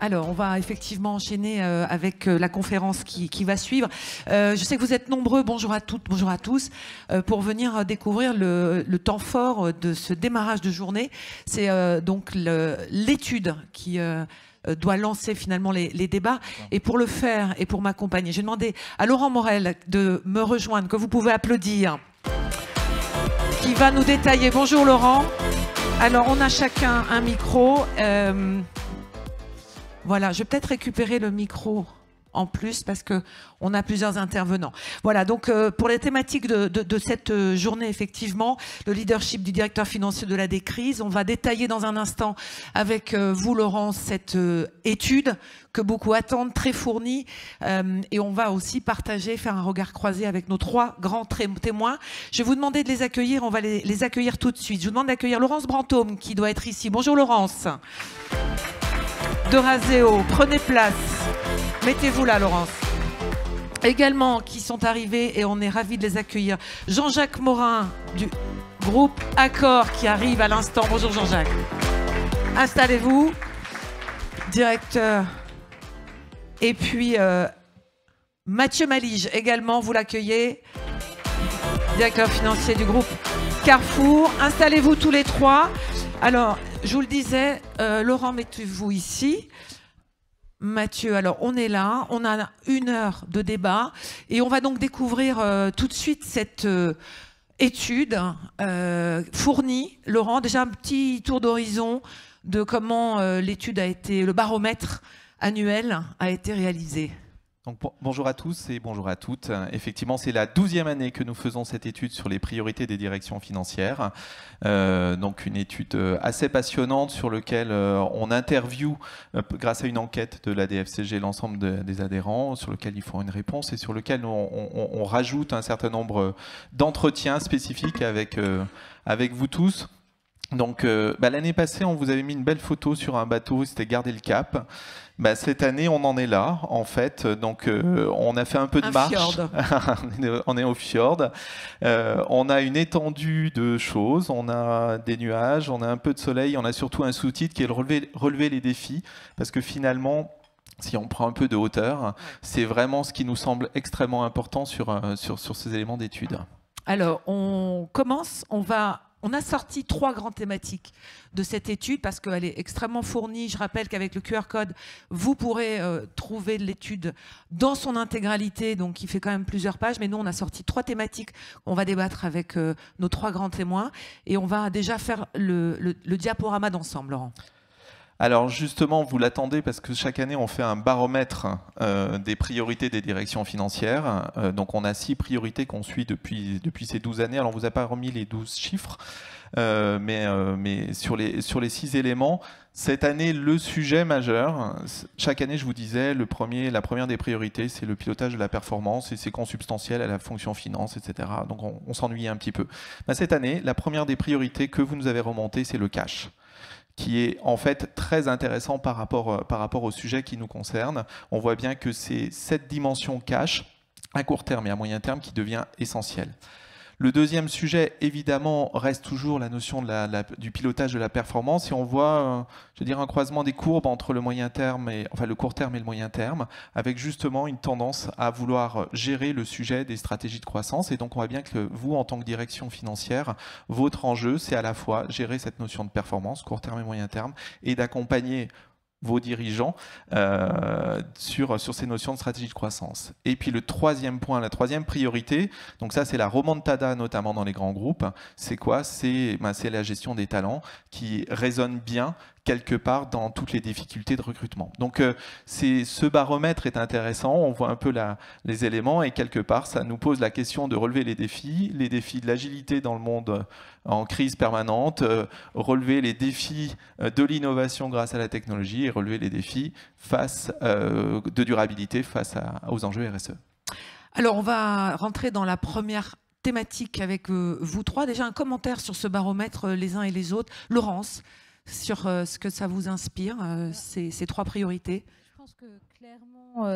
Alors, on va effectivement enchaîner avec la conférence qui va suivre. Je sais que vous êtes nombreux, bonjour à toutes, bonjour à tous, pour venir découvrir le temps fort de ce démarrage de journée. C'est donc l'étude qui doit lancer finalement les débats. Et pour le faire et pour m'accompagner, j'ai demandé à Laurent Morel de me rejoindre, que vous pouvez applaudir, qui va nous détailler. Bonjour Laurent. Alors, on a chacun un micro. Voilà, je vais peut-être récupérer le micro en plus parce qu'on a plusieurs intervenants. Voilà, donc pour les thématiques de cette journée, effectivement, le leadership du directeur financier de la Decryse, on va détailler dans un instant avec vous, Laurent, cette étude que beaucoup attendent, très fournie, et on va aussi partager, faire un regard croisé avec nos trois grands témoins. Je vais vous demander de les accueillir, on va les accueillir tout de suite. Je vous demande d'accueillir Laurence Brantôme, qui doit être ici. Bonjour Laurence. De Raseo, prenez place. Mettez-vous là, Laurence. Également, qui sont arrivés, et on est ravis de les accueillir, Jean-Jacques Morin, du groupe Accor, qui arrive à l'instant. Bonjour Jean-Jacques. Installez-vous. Directeur. Et puis, Mathieu Malige, également, vous l'accueillez. Directeur financier du groupe Carrefour. Installez-vous tous les trois. Alors, je vous le disais, Laurent, mettez-vous ici. Mathieu, alors on est là, on a 1 heure de débat et on va donc découvrir tout de suite cette étude fournie. Laurent, déjà un petit tour d'horizon de comment l'étude a été, le baromètre annuel a été réalisé. Donc, bonjour à tous et bonjour à toutes. Effectivement, c'est la 12e année que nous faisons cette étude sur les priorités des directions financières. Donc une étude assez passionnante sur laquelle on interviewe, grâce à une enquête de la DFCG, l'ensemble des adhérents, sur lequel ils font une réponse et sur lequel on rajoute un certain nombre d'entretiens spécifiques avec vous tous. Donc l'année passée, on vous avait mis une belle photo sur un bateau, c'était garder le cap. Cette année, on en est là, en fait. Donc, on a fait un peu de marche. On est au fjord. On a une étendue de choses. On a des nuages, on a un peu de soleil. On a surtout un sous-titre qui est relever les défis. Parce que finalement, si on prend un peu de hauteur, c'est vraiment ce qui nous semble extrêmement important sur ces éléments d'étude. Alors, on commence. On a sorti 3 grandes thématiques de cette étude parce qu'elle est extrêmement fournie. Je rappelle qu'avec le QR code, vous pourrez trouver l'étude dans son intégralité, donc il fait quand même plusieurs pages. Mais nous, on a sorti 3 thématiques qu'on va débattre avec nos 3 grands témoins. Et on va déjà faire le diaporama d'ensemble, Laurent. Alors justement, vous l'attendez parce que chaque année, on fait un baromètre des priorités des directions financières. Donc on a 6 priorités qu'on suit depuis ces 12 années. Alors on ne vous a pas remis les 12 chiffres, mais sur les 6 éléments, cette année, le sujet majeur, chaque année, je vous disais, la première des priorités, c'est le pilotage de la performance et c'est consubstantiel à la fonction finance, etc. Donc on s'ennuyait un petit peu. Cette année, la première des priorités que vous nous avez remontées, c'est le cash, qui est en fait très intéressant par rapport au sujet qui nous concerne. On voit bien que c'est cette dimension cash, à court terme et à moyen terme, qui devient essentielle. Le deuxième sujet, évidemment, reste toujours la notion du pilotage de la performance. Et on voit, je veux dire, un croisement des courbes entre le court terme et le moyen terme, avec justement une tendance à vouloir gérer le sujet des stratégies de croissance. Et donc, on voit bien que vous, en tant que direction financière, votre enjeu, c'est à la fois gérer cette notion de performance, court terme et moyen terme, et d'accompagner vos dirigeants sur ces notions de stratégie de croissance. Et puis le troisième point, la troisième priorité, donc ça c'est la remontada notamment dans les grands groupes, c'est quoi? C'est la gestion des talents qui résonne bien quelque part dans toutes les difficultés de recrutement. Donc ce baromètre est intéressant, on voit un peu les éléments et quelque part ça nous pose la question de relever les défis de l'agilité dans le monde en crise permanente, relever les défis de l'innovation grâce à la technologie et relever les défis de durabilité face aux enjeux RSE. Alors on va rentrer dans la première thématique avec vous 3. Déjà un commentaire sur ce baromètre les uns et les autres. Laurence, sur ce que ça vous inspire, ces 3 priorités. Je pense que clairement,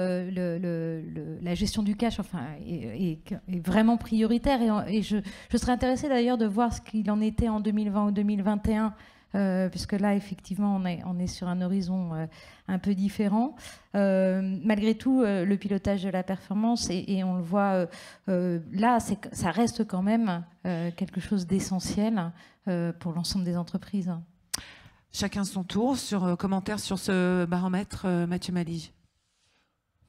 la gestion du cash est vraiment prioritaire. Et je serais intéressée d'ailleurs de voir ce qu'il en était en 2020 ou 2021, puisque là, effectivement, on est sur un horizon un peu différent. Malgré tout, le pilotage de la performance, et on le voit là, ça reste quand même quelque chose d'essentiel pour l'ensemble des entreprises. Chacun son tour. Commentaire sur ce baromètre, Mathieu Malige.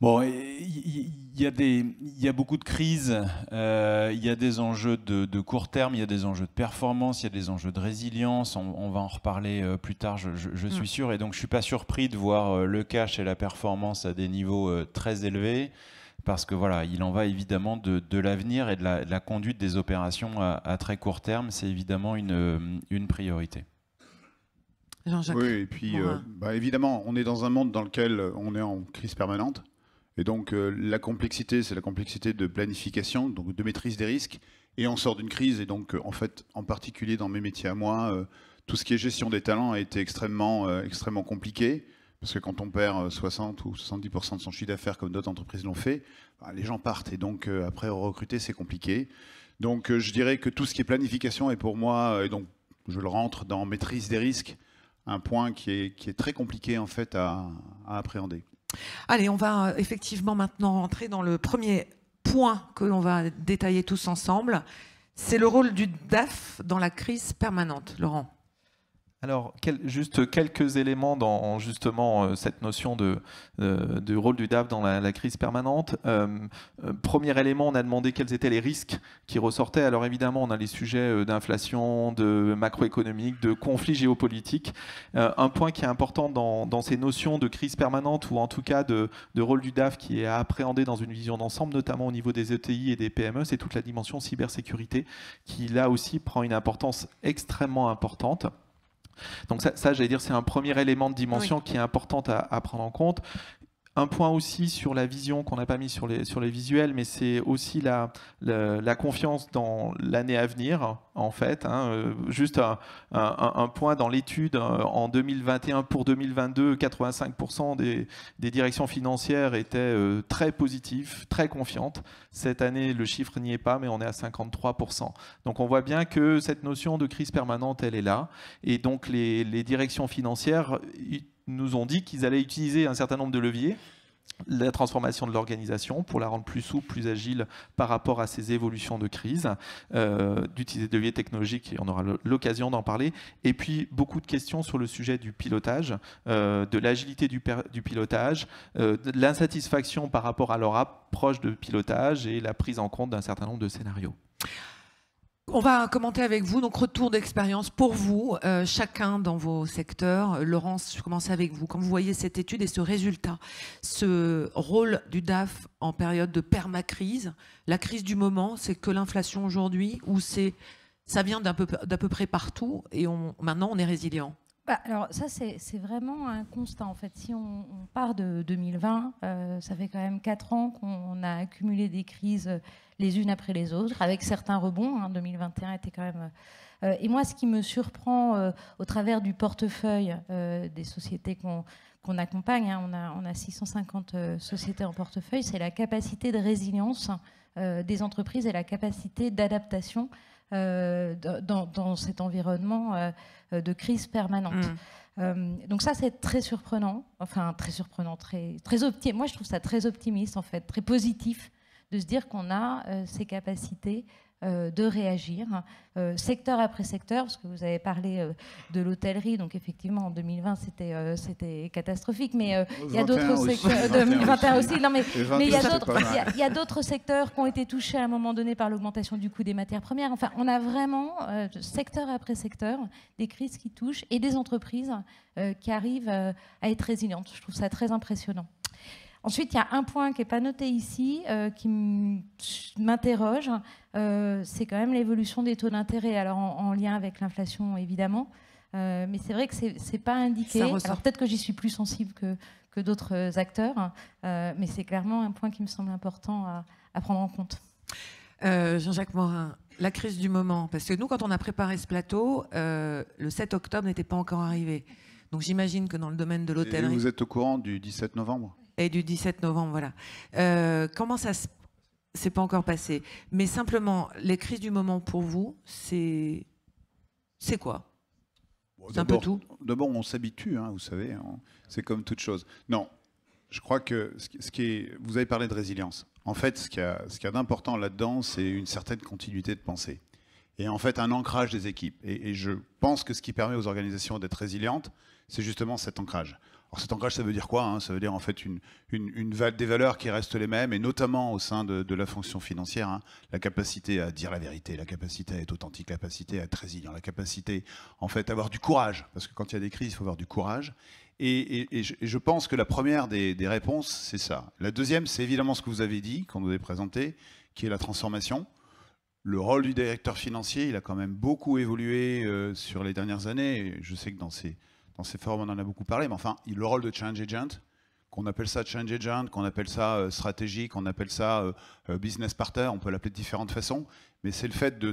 Bon, il y a beaucoup de crises, il y a des enjeux de court terme, il y a des enjeux de performance, il y a des enjeux de résilience, on va en reparler plus tard, je suis sûr, et donc je ne suis pas surpris de voir le cash et la performance à des niveaux très élevés, parce que voilà, il en va évidemment de l'avenir et de la conduite des opérations à très court terme, c'est évidemment une priorité. Jean-Jacques. Oui, et puis évidemment, on est dans un monde dans lequel on est en crise permanente. Et donc la complexité, c'est la complexité de planification, donc de maîtrise des risques. Et on sort d'une crise. Et donc en fait, en particulier dans mes métiers à moi, tout ce qui est gestion des talents a été extrêmement compliqué. Parce que quand on perd 60 ou 70% de son chiffre d'affaires, comme d'autres entreprises l'ont fait, les gens partent. Et donc après, recruter, c'est compliqué. Donc je dirais que tout ce qui est planification est pour moi, et donc je le rentre dans maîtrise des risques, un point qui est très compliqué en fait à appréhender. Allez, on va effectivement maintenant rentrer dans le premier point que l'on va détailler tous ensemble. C'est le rôle du DAF dans la crise permanente. Laurent. Alors, juste quelques éléments dans justement cette notion de rôle du DAF dans la crise permanente. Premier élément, on a demandé quels étaient les risques qui ressortaient. Alors évidemment, on a les sujets d'inflation, de macroéconomique, de conflits géopolitiques. Un point qui est important dans ces notions de crise permanente, ou en tout cas de rôle du DAF qui est à appréhender dans une vision d'ensemble, notamment au niveau des ETI et des PME, c'est toute la dimension cybersécurité qui là aussi prend une importance extrêmement importante. Donc ça j'allais dire, c'est un premier élément de dimension qui est important à prendre en compte. Un point aussi sur la vision qu'on n'a pas mis sur les visuels, mais c'est aussi la confiance dans l'année à venir, en fait. Juste un point dans l'étude, en 2021 pour 2022, 85% des directions financières étaient très positives, très confiantes. Cette année, le chiffre n'y est pas, mais on est à 53%. Donc on voit bien que cette notion de crise permanente, elle est là. Et donc les directions financières nous ont dit qu'ils allaient utiliser un certain nombre de leviers, la transformation de l'organisation pour la rendre plus souple, plus agile par rapport à ces évolutions de crise, d'utiliser des leviers technologiques, et on aura l'occasion d'en parler, et puis beaucoup de questions sur le sujet du pilotage, de l'agilité du pilotage, de l'insatisfaction par rapport à leur approche de pilotage et la prise en compte d'un certain nombre de scénarios. On va commenter avec vous, donc retour d'expérience pour vous, chacun dans vos secteurs. Laurence, je commence avec vous. Quand vous voyez cette étude et ce résultat, ce rôle du DAF en période de permacrise, la crise du moment, c'est que l'inflation aujourd'hui, ou ça vient d'à peu près partout et maintenant on est résilient? Alors ça, c'est vraiment un constat. En fait, si on part de 2020, ça fait quand même 4 ans qu'on a accumulé des crises les unes après les autres, avec certains rebonds. 2021 était quand même... et moi, ce qui me surprend au travers du portefeuille des sociétés qu'on accompagne, on a 650 sociétés en portefeuille, c'est la capacité de résilience des entreprises et la capacité d'adaptation dans cet environnement de crise permanente. Donc ça, c'est très surprenant, très optimiste. Moi, je trouve ça très optimiste, en fait, très positif de se dire qu'on a ces capacités de réagir, secteur après secteur, parce que vous avez parlé de l'hôtellerie, donc effectivement en 2020 c'était catastrophique, mais il y a d'autres secteurs, 2021 aussi, non, mais il y a d'autres secteurs qui ont été touchés à un moment donné par l'augmentation du coût des matières premières. Enfin, on a vraiment secteur après secteur des crises qui touchent et des entreprises qui arrivent à être résilientes. Je trouve ça très impressionnant. Ensuite, il y a un point qui n'est pas noté ici, qui m'interroge, c'est quand même l'évolution des taux d'intérêt, alors en lien avec l'inflation évidemment, mais c'est vrai que ce n'est pas indiqué. Alors peut-être que j'y suis plus sensible que d'autres acteurs, mais c'est clairement un point qui me semble important à prendre en compte. Jean-Jacques Morin, la crise du moment, parce que nous, quand on a préparé ce plateau, le 7 octobre n'était pas encore arrivé. Donc j'imagine que dans le domaine de l'hôtellerie... Vous êtes au courant du 17 novembre ? Et du 17 novembre, voilà. Comment ça se... C'est pas encore passé. Mais simplement, les crises du moment pour vous, c'est quoi? Bon, c'est un peu tout. D'abord, on s'habitue, hein, vous savez. C'est comme toute chose. Non, je crois que vous avez parlé de résilience. En fait, ce qu'il y a d'important là-dedans, c'est une certaine continuité de pensée. Et en fait, un ancrage des équipes. Et je pense que ce qui permet aux organisations d'être résilientes, c'est justement cet ancrage. Alors cet ancrage, ça veut dire quoi, hein? Ça veut dire en fait des valeurs qui restent les mêmes, et notamment au sein de la fonction financière, hein, la capacité à dire la vérité, la capacité à être authentique, la capacité à être résilient, la capacité en fait à avoir du courage, parce que quand il y a des crises, il faut avoir du courage. Et je pense que la première des réponses, c'est ça. La deuxième, c'est évidemment ce que vous avez dit, qu'on nous a présenté, qui est la transformation. Le rôle du directeur financier, il a quand même beaucoup évolué sur les dernières années. Je sais que dans ces forums, on en a beaucoup parlé, mais enfin, le rôle de change agent, qu'on appelle ça change agent, qu'on appelle ça stratégie, qu'on appelle ça business partner, on peut l'appeler de différentes façons, mais c'est le fait de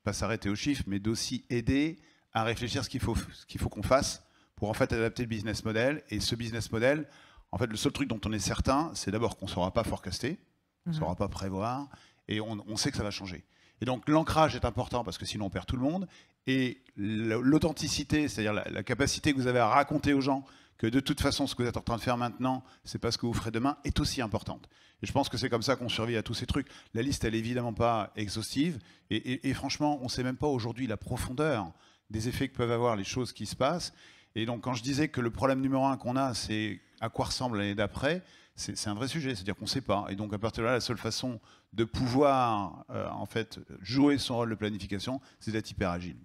pas s'arrêter aux chiffres, mais d'aussi aider à réfléchir ce qu'il faut qu'on fasse pour en fait adapter le business model. Et ce business model, en fait, le seul truc dont on est certain, c'est d'abord qu'on ne saura pas forecaster, on ne saura pas prévoir, et on sait que ça va changer. Et donc l'ancrage est important parce que sinon on perd tout le monde. Et l'authenticité, c'est-à-dire la capacité que vous avez à raconter aux gens que de toute façon ce que vous êtes en train de faire maintenant, c'est pas ce que vous ferez demain, est aussi importante. Et je pense que c'est comme ça qu'on survit à tous ces trucs. La liste, elle est évidemment pas exhaustive. Et franchement, on ne sait même pas aujourd'hui la profondeur des effets que peuvent avoir les choses qui se passent. Et donc quand je disais que le problème numéro un qu'on a, c'est à quoi ressemble l'année d'après, c'est un vrai sujet, c'est-à-dire qu'on ne sait pas. Et donc à partir de là, la seule façon de pouvoir en fait jouer son rôle de planification, c'est d'être hyper agile.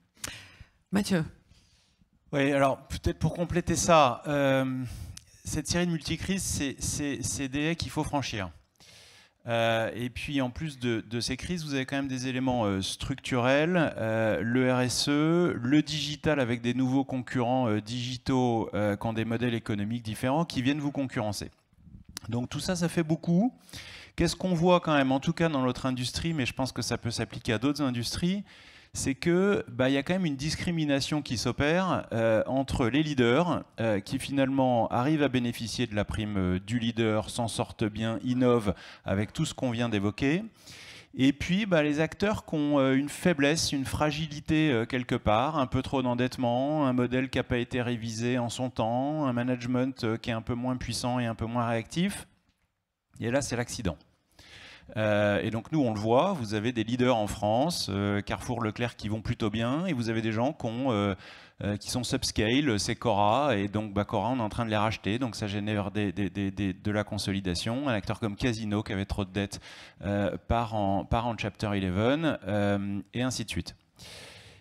Mathieu. Oui, alors peut-être pour compléter ça, cette série de multicrises, c'est des haies qu'il faut franchir. Et puis en plus de ces crises, vous avez quand même des éléments structurels, le RSE, le digital avec des nouveaux concurrents digitaux qui ont des modèles économiques différents qui viennent vous concurrencer. Donc tout ça, ça fait beaucoup. Qu'est-ce qu'on voit quand même, en tout cas dans notre industrie, mais je pense que ça peut s'appliquer à d'autres industries, c'est que y a quand même une discrimination qui s'opère entre les leaders qui finalement arrivent à bénéficier de la prime du leader, s'en sortent bien, innovent avec tout ce qu'on vient d'évoquer. Et puis les acteurs qui ont une faiblesse, une fragilité quelque part, un peu trop d'endettement, un modèle qui n'a pas été révisé en son temps, un management qui est un peu moins puissant et un peu moins réactif. Et là, c'est l'accident. Et donc nous, on le voit, vous avez des leaders en France, Carrefour, Leclerc, qui vont plutôt bien, et vous avez des gens qui sont subscale, c'est Cora, et donc Cora, on est en train de les racheter, donc ça génère de la consolidation. Un acteur comme Casino, qui avait trop de dettes, part en Chapter 11, et ainsi de suite.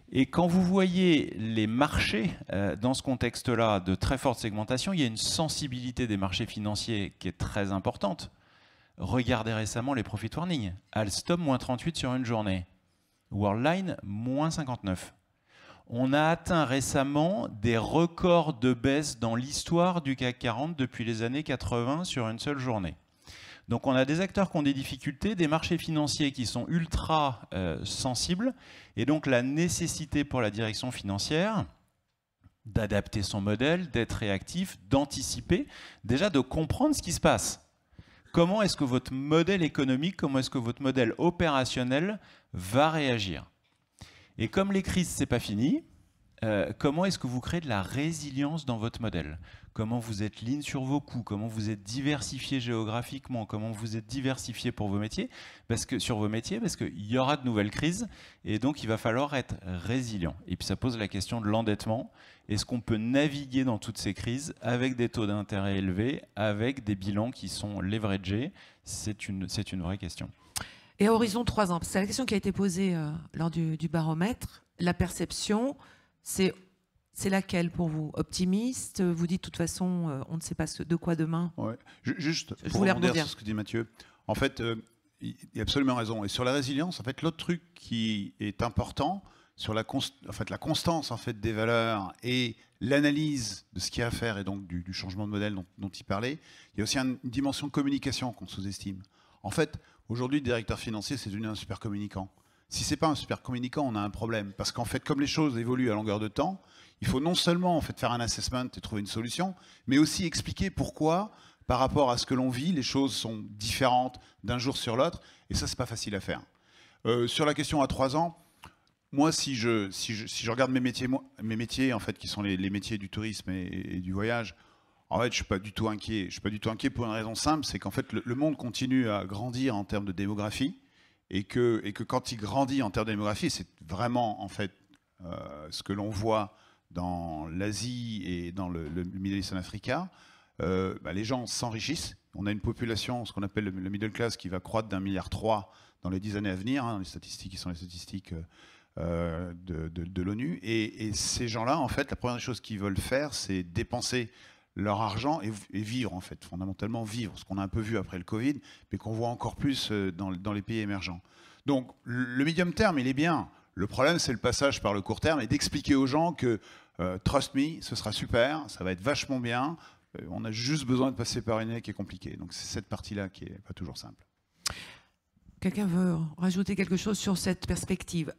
Et quand vous voyez les marchés dans ce contexte-là de très forte segmentation, il y a une sensibilité des marchés financiers qui est très importante. Regardez récemment les profit warnings. Alstom, moins 38 sur une journée. Worldline, moins 59. On a atteint récemment des records de baisse dans l'histoire du CAC 40 depuis les années 80 sur une seule journée. Donc on a des acteurs qui ont des difficultés, des marchés financiers qui sont ultra sensibles, et donc la nécessité pour la direction financière d'adapter son modèle, d'être réactif, d'anticiper, déjà de comprendre ce qui se passe. Comment est-ce que votre modèle économique, comment est-ce que votre modèle opérationnel va réagir? Et comme les crises, ce n'est pas fini, comment est-ce que vous créez de la résilience dans votre modèle? Comment vous êtes lean sur vos coûts? Comment vous êtes diversifié géographiquement? Comment vous êtes diversifié pour vos métiers? Sur vos métiers, parce qu'il y aura de nouvelles crises, et donc il va falloir être résilient. Et puis ça pose la question de l'endettement. Est-ce qu'on peut naviguer dans toutes ces crises avec des taux d'intérêt élevés, avec des bilans qui sont leveragés? C'est une vraie question. Et à horizon 3 ans, c'est la question qui a été posée lors du baromètre. La perception, c'est laquelle pour vous? Optimiste? Vous dites de toute façon, on ne sait pas de quoi demain. Ouais. Juste je pour voulais rebondir rebondir sur ce que dit Mathieu, en fait, il a absolument raison. Et sur la résilience, en fait, l'autre truc qui est important, sur la constance en fait, des valeurs et l'analyse de ce qu'il y a à faire et donc du changement de modèle dont il parlait, il y a aussi une dimension communication qu'on sous-estime. En fait, aujourd'hui, le directeur financier, c'est devenu un super communicant. Si ce n'est pas un super communicant, on a un problème. Parce qu'en fait, comme les choses évoluent à longueur de temps, il faut non seulement en fait, faire un assessment et trouver une solution, mais aussi expliquer pourquoi par rapport à ce que l'on vit. Les choses sont différentes d'un jour sur l'autre, et ça, c'est pas facile à faire. Sur la question à 3 ans, moi, si je regarde mes métiers en fait, qui sont les métiers du tourisme et du voyage, en fait, je suis pas du tout inquiet. Je suis pas du tout inquiet pour une raison simple, c'est qu'en fait, le monde continue à grandir en termes de démographie, et que quand il grandit en termes de démographie, c'est vraiment en fait ce que l'on voit dans l'Asie et dans le Middle East and Africa. Les gens s'enrichissent. On a une population, ce qu'on appelle le middle class, qui va croître d'1,3 milliard dans les 10 années à venir, hein, les statistiques qui sont les statistiques de l'ONU. Et ces gens-là, en fait, la première chose qu'ils veulent faire, c'est dépenser leur argent et vivre, en fait, fondamentalement vivre, ce qu'on a un peu vu après le Covid, mais qu'on voit encore plus dans les pays émergents. Donc, le medium terme, il est bien. Le problème, c'est le passage par le court terme et d'expliquer aux gens que, trust me, ce sera super, ça va être vachement bien, on a juste besoin de passer par une année qui est compliquée. Donc, c'est cette partie-là qui n'est pas toujours simple. Quelqu'un veut rajouter quelque chose sur cette perspective?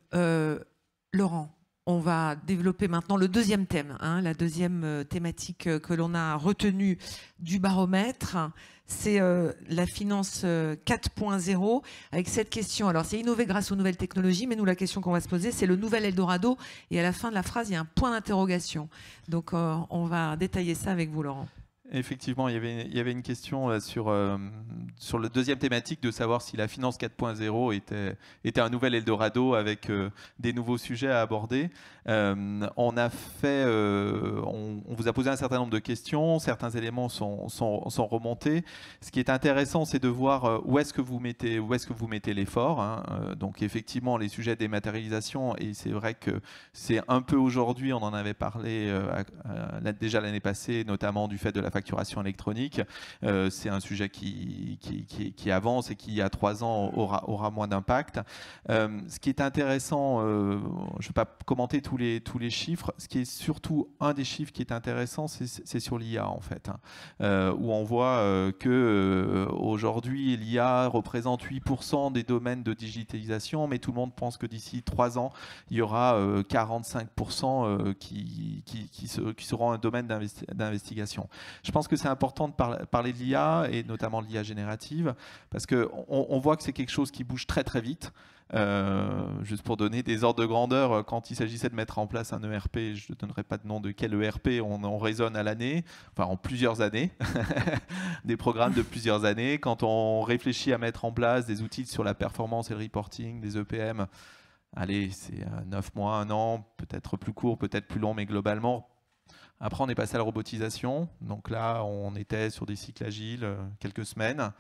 Laurent, on va développer maintenant le deuxième thème, hein, la deuxième thématique que l'on a retenue du baromètre. C'est la finance 4.0 avec cette question. Alors, c'est innover grâce aux nouvelles technologies, mais nous, la question qu'on va se poser, c'est le nouvel Eldorado. Et à la fin de la phrase, il y a un point d'interrogation. Donc, on va détailler ça avec vous, Laurent. Effectivement, il y avait une question sur le deuxième thématique de savoir si la finance 4.0 était un nouvel Eldorado avec des nouveaux sujets à aborder. On vous a posé un certain nombre de questions, certains éléments sont remontés. Ce qui est intéressant, c'est de voir où est-ce que vous mettez l'effort. Hein. Donc effectivement, les sujets de dématérialisation, et c'est vrai que c'est un peu aujourd'hui, on en avait parlé déjà l'année passée, notamment du fait de la facturation électronique. C'est un sujet qui avance et qui, il y a 3 ans, aura moins d'impact. Ce qui est intéressant, je ne vais pas commenter tous les chiffres, ce qui est surtout un des chiffres qui est intéressant, c'est sur l'IA, en fait, hein, où on voit qu'aujourd'hui, l'IA représente 8% des domaines de digitalisation, mais tout le monde pense que d'ici 3 ans, il y aura 45% qui seront un domaine d'investigation. Je pense que c'est important de parler de l'IA, et notamment de l'IA générative, parce qu'on voit que c'est quelque chose qui bouge très très vite. Juste pour donner des ordres de grandeur, quand il s'agissait de mettre en place un ERP, je ne donnerai pas de nom de quel ERP, on raisonne à l'année, enfin en plusieurs années, des programmes de plusieurs années. Quand on réfléchit à mettre en place des outils sur la performance et le reporting, des EPM, allez, c'est 9 mois, 1 an, peut-être plus court, peut-être plus long, mais globalement. Après, on est passé à la robotisation. Donc là, on était sur des cycles agiles, quelques semaines.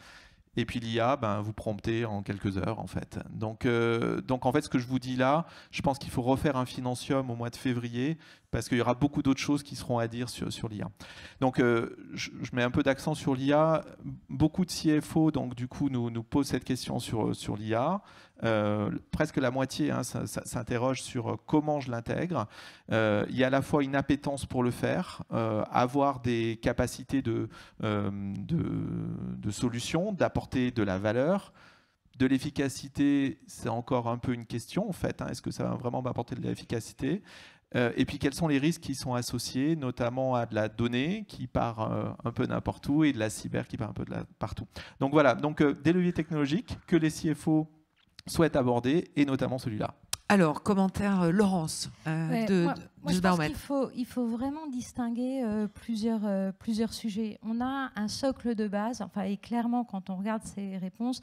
Et puis l'IA, vous promptez en quelques heures, en fait. Donc en fait, ce que je vous dis là, je pense qu'il faut refaire un financium au mois de février, parce qu'il y aura beaucoup d'autres choses qui seront à dire sur l'IA. Donc, je mets un peu d'accent sur l'IA. Beaucoup de CFO, donc, du coup, nous posent cette question sur l'IA. Presque la moitié s'interroge sur comment je l'intègre. Il y a à la fois une appétence pour le faire, avoir des capacités de solutions, d'apporter de la valeur. De l'efficacité, c'est encore un peu une question, en fait. Est-ce que ça va vraiment m'apporter de l'efficacité ? Et puis, quels sont les risques qui sont associés, notamment à de la donnée qui part un peu n'importe où et de la cyber qui part un peu de partout. Donc voilà, des leviers technologiques que les CFO souhaitent aborder, et notamment celui-là. Alors, commentaire Laurence de ce baromètre. Il faut vraiment distinguer plusieurs sujets. On a un socle de base, et clairement, quand on regarde ces réponses,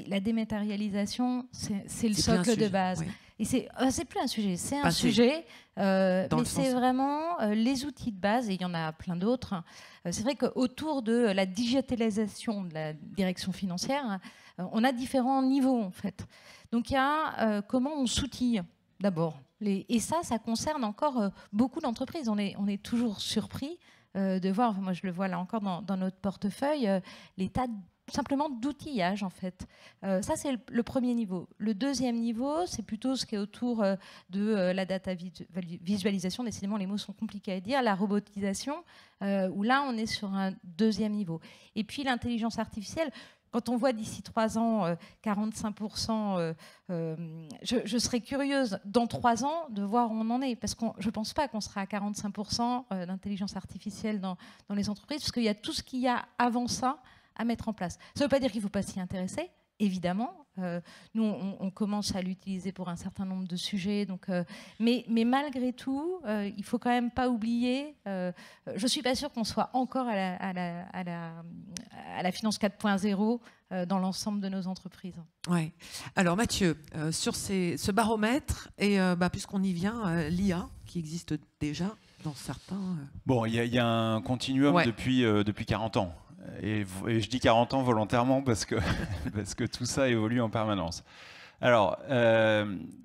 la dématérialisation, c'est le socle de base. Oui. Et c'est plus un sujet, c'est un sujet, mais c'est vraiment les outils de base, et il y en a plein d'autres. C'est vrai qu'autour de la digitalisation de la direction financière, on a différents niveaux, en fait. Donc, il y a comment on s'outille, d'abord. Et ça concerne encore beaucoup d'entreprises. On est toujours surpris de voir, moi je le vois là encore dans notre portefeuille, les tas simplement d'outillage, en fait. Ça, c'est le premier niveau. Le deuxième niveau, c'est plutôt ce qui est autour de la data visualisation. Décidément, les mots sont compliqués à dire. La robotisation, où là, on est sur un deuxième niveau. Et puis, l'intelligence artificielle, quand on voit d'ici 3 ans 45%, je serais curieuse dans 3 ans de voir où on en est. Parce que je ne pense pas qu'on sera à 45% d'intelligence artificielle dans les entreprises, parce qu'il y a tout ce qu'il y a avant ça à mettre en place. Ça ne veut pas dire qu'il ne faut pas s'y intéresser, évidemment. Nous, on commence à l'utiliser pour un certain nombre de sujets. Donc, mais malgré tout, il ne faut quand même pas oublier, je ne suis pas sûre qu'on soit encore à la finance 4.0 dans l'ensemble de nos entreprises. Ouais. Alors Mathieu, sur ce baromètre, et puisqu'on y vient, l'IA qui existe déjà dans certains... Bon, il y a un continuum depuis 40 ans. Et je dis 40 ans volontairement parce que tout ça évolue en permanence. Alors,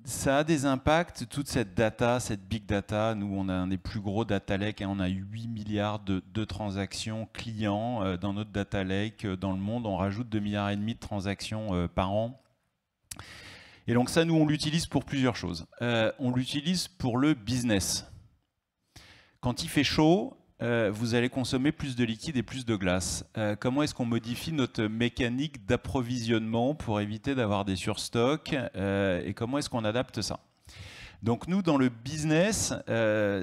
ça a des impacts, toute cette data, cette big data. Nous, on a un des plus gros data lakes, on a 8 milliards de transactions clients dans notre data lake. Dans le monde, on rajoute 2,5 milliards de transactions par an. Et donc ça, nous, on l'utilise pour plusieurs choses. On l'utilise pour le business. Quand il fait chaud, vous allez consommer plus de liquide et plus de glace. Comment est-ce qu'on modifie notre mécanique d'approvisionnement pour éviter d'avoir des surstocks et comment est-ce qu'on adapte ça? Donc nous, dans le business,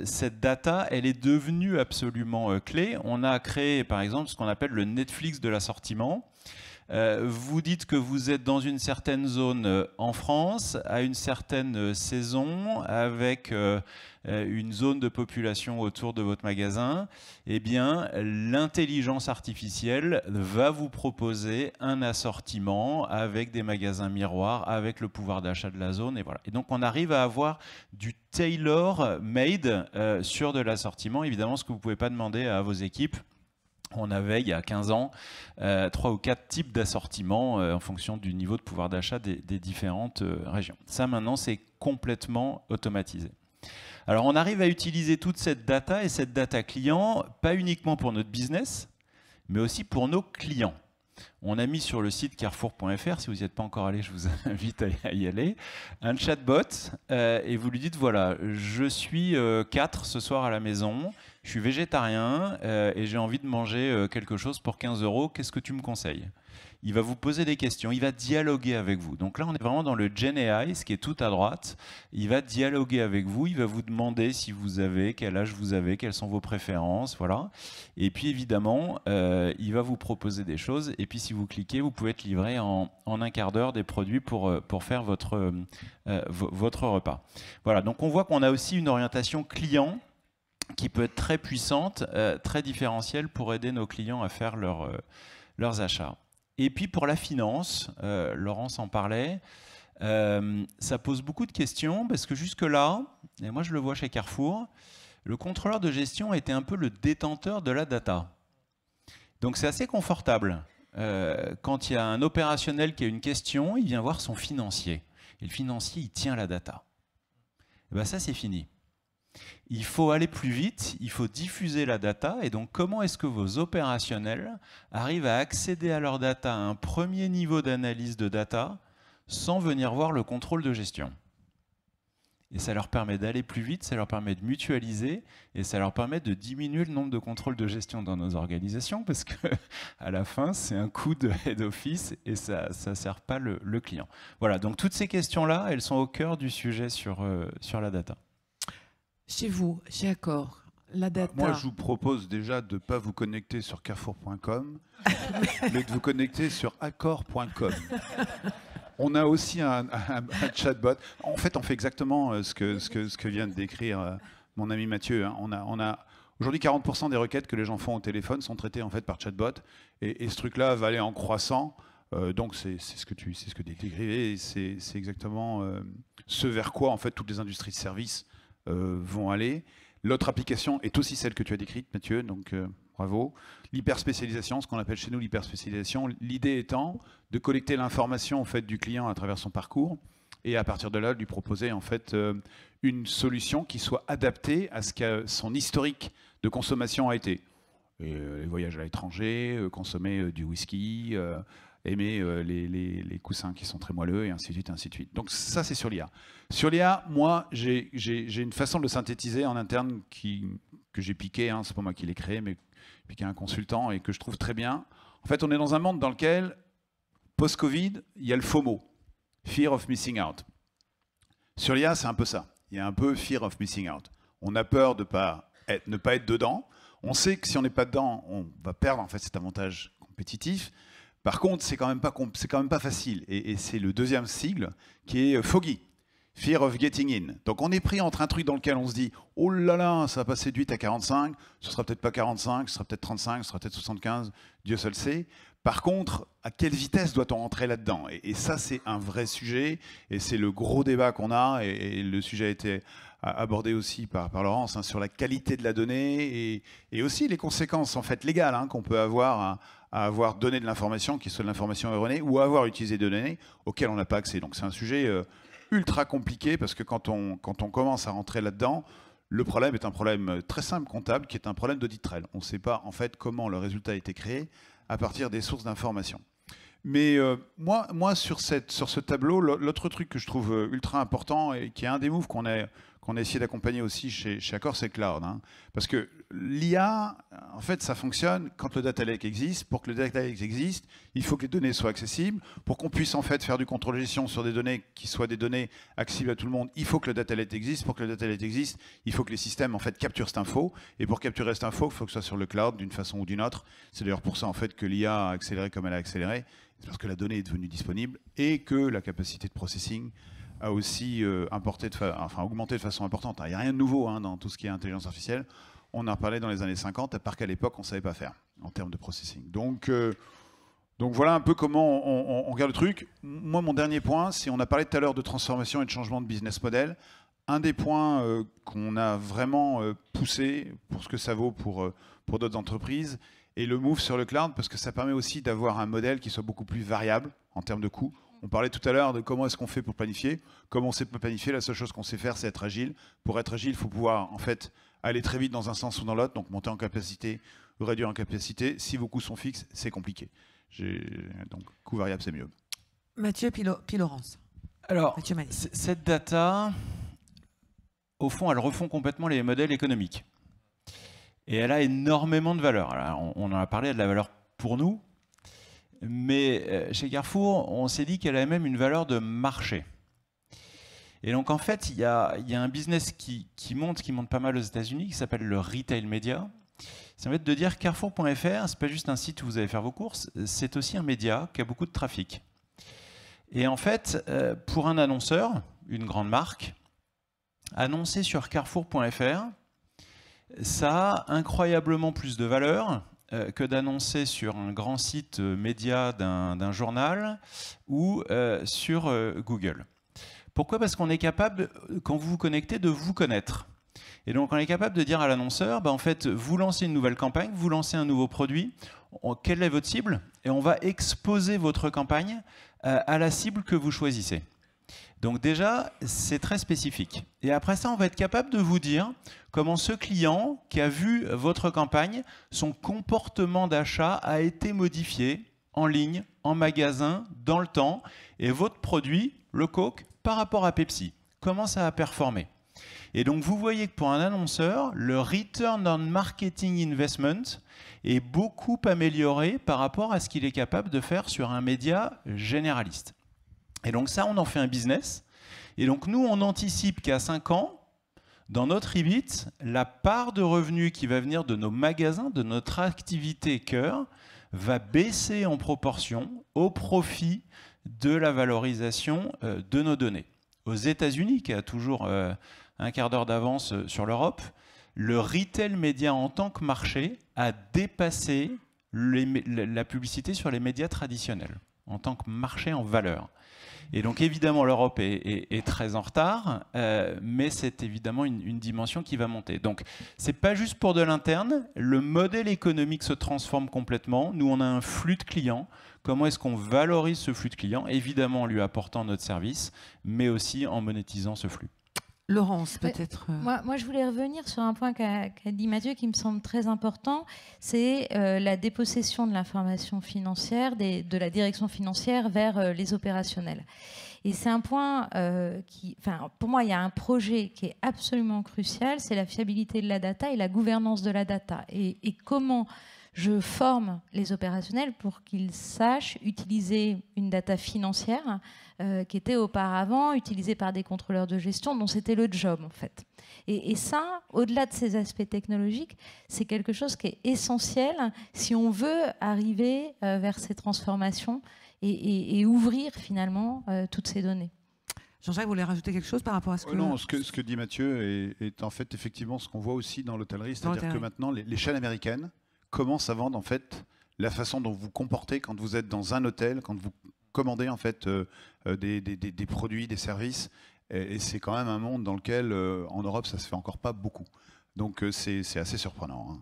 cette data, elle est devenue absolument clé. On a créé, par exemple, ce qu'on appelle le Netflix de l'assortiment. Vous dites que vous êtes dans une certaine zone en France, à une certaine saison, avec une zone de population autour de votre magasin. Eh bien, l'intelligence artificielle va vous proposer un assortiment avec des magasins miroirs, avec le pouvoir d'achat de la zone. Et voilà. Et donc, on arrive à avoir du tailor-made sur de l'assortiment. Évidemment, ce que vous ne pouvez pas demander à vos équipes. On avait, il y a 15 ans, 3 ou 4 types d'assortiments en fonction du niveau de pouvoir d'achat des différentes régions. Ça, maintenant, c'est complètement automatisé. Alors, on arrive à utiliser toute cette data et cette data client, pas uniquement pour notre business, mais aussi pour nos clients. On a mis sur le site carrefour.fr, si vous n'y êtes pas encore allé, je vous invite à y aller, un chatbot et vous lui dites, voilà, je suis 4 ce soir à la maison, je suis végétarien et j'ai envie de manger quelque chose pour 15 €, qu'est-ce que tu me conseilles? Il va vous poser des questions, il va dialoguer avec vous. Donc là, on est vraiment dans le Gen AI, ce qui est tout à droite. Il va dialoguer avec vous, il va vous demander si vous avez, quel âge vous avez, quelles sont vos préférences, voilà. Et puis évidemment, il va vous proposer des choses. Et puis si vous cliquez, vous pouvez être livré en un quart d'heure des produits pour faire votre repas. Voilà, donc on voit qu'on a aussi une orientation client qui peut être très puissante, très différentielle pour aider nos clients à faire leurs achats. Et puis pour la finance, Laurence en parlait, ça pose beaucoup de questions parce que jusque-là, et moi je le vois chez Carrefour, le contrôleur de gestion était un peu le détenteur de la data. Donc c'est assez confortable. Quand il y a un opérationnel qui a une question, il vient voir son financier. Et le financier, il tient la data. Et bien ça, c'est fini. Il faut aller plus vite, il faut diffuser la data. Et donc, comment est-ce que vos opérationnels arrivent à accéder à leur data à un premier niveau d'analyse de data sans venir voir le contrôle de gestion? Et ça leur permet d'aller plus vite, ça leur permet de mutualiser et ça leur permet de diminuer le nombre de contrôles de gestion dans nos organisations parce qu'à la fin, c'est un coût de head office et ça ne sert pas le client. Voilà, donc toutes ces questions-là, elles sont au cœur du sujet sur la data. Chez vous, chez Accor, la data... Moi, je vous propose déjà de ne pas vous connecter sur carrefour.com, mais de vous connecter sur accor.com. On a aussi un chatbot. En fait, on fait exactement ce que vient de décrire mon ami Mathieu. On a aujourd'hui 40% des requêtes que les gens font au téléphone sont traitées en fait par chatbot, et ce truc-là va aller en croissant. Donc c'est ce que tu décrivais, et c'est exactement ce vers quoi en fait toutes les industries de services vont aller. L'autre application est aussi celle que tu as décrite, Mathieu, donc bravo. L'hyperspécialisation, ce qu'on appelle chez nous l'hyperspécialisation, l'idée étant de collecter l'information en fait, du client à travers son parcours et à partir de là, lui proposer en fait, une solution qui soit adaptée à ce que son historique de consommation a été. Les voyages à l'étranger, consommer du whisky, aimer les coussins qui sont très moelleux, et ainsi de suite, ainsi de suite. Donc ça, c'est sur l'IA. Sur l'IA, moi, j'ai une façon de le synthétiser en interne que j'ai piqué, hein, c'est pas moi qui l'ai créé, mais piqué un consultant et que je trouve très bien. En fait, on est dans un monde dans lequel Post-Covid, il y a le FOMO, Fear of Missing Out. Sur l'IA, c'est un peu ça. Il y a un peu Fear of Missing Out. On a peur de ne pas être dedans. On sait que si on n'est pas dedans, on va perdre en fait cet avantage compétitif. Par contre, c'est quand même pas facile. Et c'est le deuxième sigle qui est foggy. Fear of getting in. Donc on est pris entre un truc dans lequel on se dit « Oh là là, ça va passer de 8 à 45, ce sera peut-être pas 45, ce sera peut-être 35, ce sera peut-être 75, Dieu seul sait. » Par contre, à quelle vitesse doit-on rentrer là-dedans ? Et ça, c'est un vrai sujet, et c'est le gros débat qu'on a, et le sujet a été abordé aussi par Laurence, hein, sur la qualité de la donnée, et aussi les conséquences en fait, légales hein, qu'on peut avoir à avoir donné de l'information, qui soit de l'information erronée, ou à avoir utilisé des données auxquelles on n'a pas accès. Donc c'est un sujet ultra compliqué, parce que quand on commence à rentrer là-dedans, le problème est un problème très simple comptable, qui est un problème d'audit trail. On ne sait pas en fait comment le résultat a été créé à partir des sources d'information. Mais moi sur ce tableau, l'autre truc que je trouve ultra important, et qui est un des moves qu'on a essayé d'accompagner aussi chez Accor, c'est Cloud. Hein. Parce que l'IA, en fait, ça fonctionne quand le data lake existe. Pour que le data lake existe, il faut que les données soient accessibles. Pour qu'on puisse en fait faire du contrôle de gestion sur des données qui soient des données accessibles à tout le monde, il faut que le data lake existe. Pour que le data lake existe, il faut que les systèmes en fait capturent cette info. Et pour capturer cette info, il faut que ce soit sur le cloud d'une façon ou d'une autre. C'est d'ailleurs pour ça en fait que l'IA a accéléré comme elle a accéléré. C'est parce que la donnée est devenue disponible et que la capacité de processing a aussi augmenté de façon importante. Il n'y a rien de nouveau hein, dans tout ce qui est intelligence artificielle. On en parlait dans les années 50, à part qu'à l'époque, on ne savait pas faire en termes de processing. Donc voilà un peu comment on regarde le truc. Moi, mon dernier point, c'est on a parlé tout à l'heure de transformation et de changement de business model. Un des points qu'on a vraiment poussé pour ce que ça vaut pour d'autres entreprises, et le move sur le cloud, parce que ça permet aussi d'avoir un modèle qui soit beaucoup plus variable en termes de coûts. On parlait tout à l'heure de comment est-ce qu'on fait pour planifier. Comment on sait planifier, la seule chose qu'on sait faire, c'est être agile. Pour être agile, il faut pouvoir en fait aller très vite dans un sens ou dans l'autre, donc monter en capacité ou réduire en capacité. Si vos coûts sont fixes, c'est compliqué. Donc, coût variable, c'est mieux. Mathieu, puis Laurence. Alors, cette data, au fond, elle refond complètement les modèles économiques. Et elle a énormément de valeur. Alors, on en a parlé de la valeur pour nous, mais chez Carrefour, on s'est dit qu'elle avait même une valeur de marché. Et donc, en fait, il y a un business qui monte pas mal aux États-Unis, qui s'appelle le retail media. Ça va être de dire Carrefour.fr, c'est pas juste un site où vous allez faire vos courses, c'est aussi un média qui a beaucoup de trafic. Et en fait, pour un annonceur, une grande marque, annoncer sur Carrefour.fr, ça a incroyablement plus de valeur que d'annoncer sur un grand site média d'un journal ou sur Google. Pourquoi ? Parce qu'on est capable, quand vous vous connectez, de vous connaître. Et donc on est capable de dire à l'annonceur, en fait, vous lancez une nouvelle campagne, vous lancez un nouveau produit, quelle est votre cible ? Et on va exposer votre campagne à la cible que vous choisissez. Donc déjà, c'est très spécifique. Et après ça, on va être capable de vous dire comment ce client qui a vu votre campagne, son comportement d'achat a été modifié en ligne, en magasin, dans le temps, et votre produit, le Coke, par rapport à Pepsi. Comment ça a performé ? Et donc vous voyez que pour un annonceur, le return on marketing investment est beaucoup amélioré par rapport à ce qu'il est capable de faire sur un média généraliste. Et donc ça, on en fait un business. Et donc nous, on anticipe qu'à 5 ans, dans notre EBIT, la part de revenus qui va venir de nos magasins, de notre activité cœur, va baisser en proportion au profit de la valorisation de nos données. Aux États-Unis, qui a toujours un quart d'heure d'avance sur l'Europe, le retail média en tant que marché a dépassé la publicité sur les médias traditionnels, en tant que marché en valeur. Et donc évidemment l'Europe est très en retard, mais c'est évidemment une dimension qui va monter. Donc c'est pas juste pour de l'interne, le modèle économique se transforme complètement. Nous on a un flux de clients. Comment est-ce qu'on valorise ce flux de clients ? Évidemment en lui apportant notre service, mais aussi en monétisant ce flux. Laurence, peut-être. Moi, je voulais revenir sur un point qu'a dit Mathieu qui me semble très important, c'est la dépossession de l'information financière, de la direction financière vers les opérationnels. Et c'est un point pour moi, il y a un projet qui est absolument crucial, c'est la fiabilité de la data et la gouvernance de la data. Et comment je forme les opérationnels pour qu'ils sachent utiliser une data financière qui était auparavant utilisée par des contrôleurs de gestion dont c'était le job en fait. Et ça, au-delà de ces aspects technologiques, c'est quelque chose qui est essentiel si on veut arriver vers ces transformations et ouvrir finalement toutes ces données. Jean-Jacques, vous voulez rajouter quelque chose par rapport à ce que... Non, ce que dit Mathieu est en fait effectivement ce qu'on voit aussi dans l'hôtellerie, c'est-à-dire que maintenant les chaînes américaines commencent à vendre en fait la façon dont vous vous comportez quand vous êtes dans un hôtel, quand vous commandez en fait des produits, des services, et c'est quand même un monde dans lequel en Europe ça se fait encore pas beaucoup. Donc c'est assez surprenant.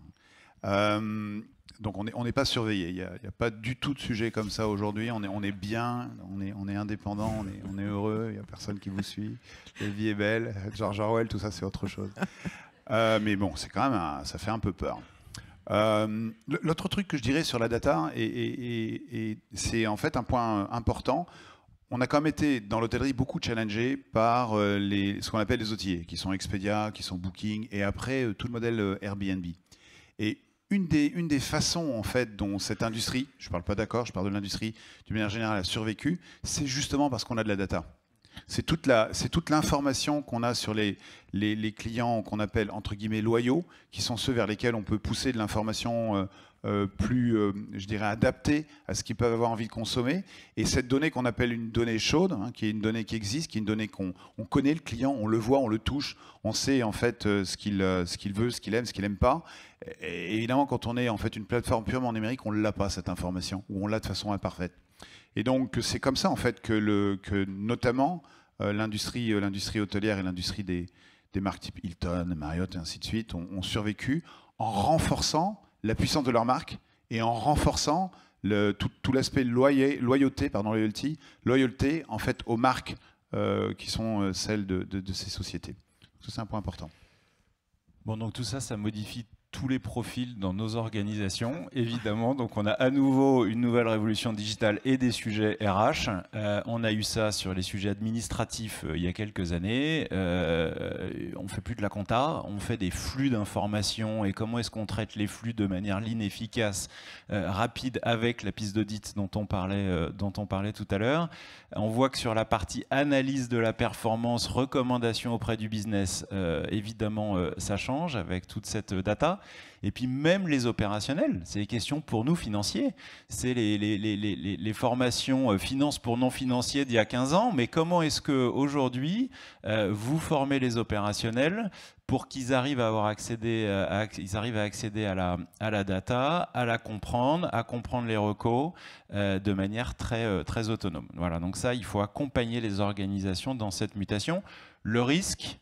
Hein. Donc on n'est pas surveillé, il n'y a pas du tout de sujet comme ça aujourd'hui, on est bien, on est indépendant, on est heureux, il n'y a personne qui vous suit, la vie est belle, George Orwell, tout ça c'est autre chose. Mais bon, c'est quand même ça fait un peu peur. L'autre truc que je dirais sur la data, et c'est en fait un point important, on a quand même été dans l'hôtellerie beaucoup challengé par ce qu'on appelle les OTA, qui sont Expedia, qui sont Booking, et après tout le modèle Airbnb. Et une des façons en fait dont cette industrie, je ne parle pas d'accord, je parle de l'industrie d'une manière générale, a survécu, c'est justement parce qu'on a de la data. C'est toute l'information qu'on a sur les clients qu'on appelle entre guillemets loyaux, qui sont ceux vers lesquels on peut pousser de l'information plus, je dirais, adaptée à ce qu'ils peuvent avoir envie de consommer. Et cette donnée qu'on appelle une donnée chaude, hein, qui est une donnée qui existe, qui est une donnée qu'on connaît le client, on le voit, on le touche, on sait en fait ce qu'il veut, ce qu'il aime pas. Et évidemment, quand on est en fait une plateforme purement numérique, on ne l'a pas cette information, ou on l'a de façon imparfaite. Et donc c'est comme ça en fait que notamment l'industrie hôtelière et l'industrie des marques type Hilton, Marriott et ainsi de suite ont survécu en renforçant la puissance de leur marque et en renforçant tout l'aspect loyauté en fait aux marques qui sont celles de ces sociétés. Ça, c'est un point important. Bon, donc tout ça, ça modifie tous les profils dans nos organisations, évidemment. Donc on a à nouveau une nouvelle révolution digitale et des sujets RH. On a eu ça sur les sujets administratifs il y a quelques années. On fait plus de la compta, on fait des flux d'informations et comment est-ce qu'on traite les flux de manière lean, efficace, rapide avec la piste d'audit dont on parlait tout à l'heure. On voit que sur la partie analyse de la performance, recommandation auprès du business, évidemment ça change avec toute cette data. Et puis même les opérationnels, c'est des questions pour nous financiers. C'est les formations finance pour non financiers d'il y a 15 ans, mais comment est-ce qu'aujourd'hui, vous formez les opérationnels pour qu'ils arrivent à accéder à la data, à la comprendre, à comprendre les recos de manière très, très autonome. Voilà, donc ça, il faut accompagner les organisations dans cette mutation. Le risque,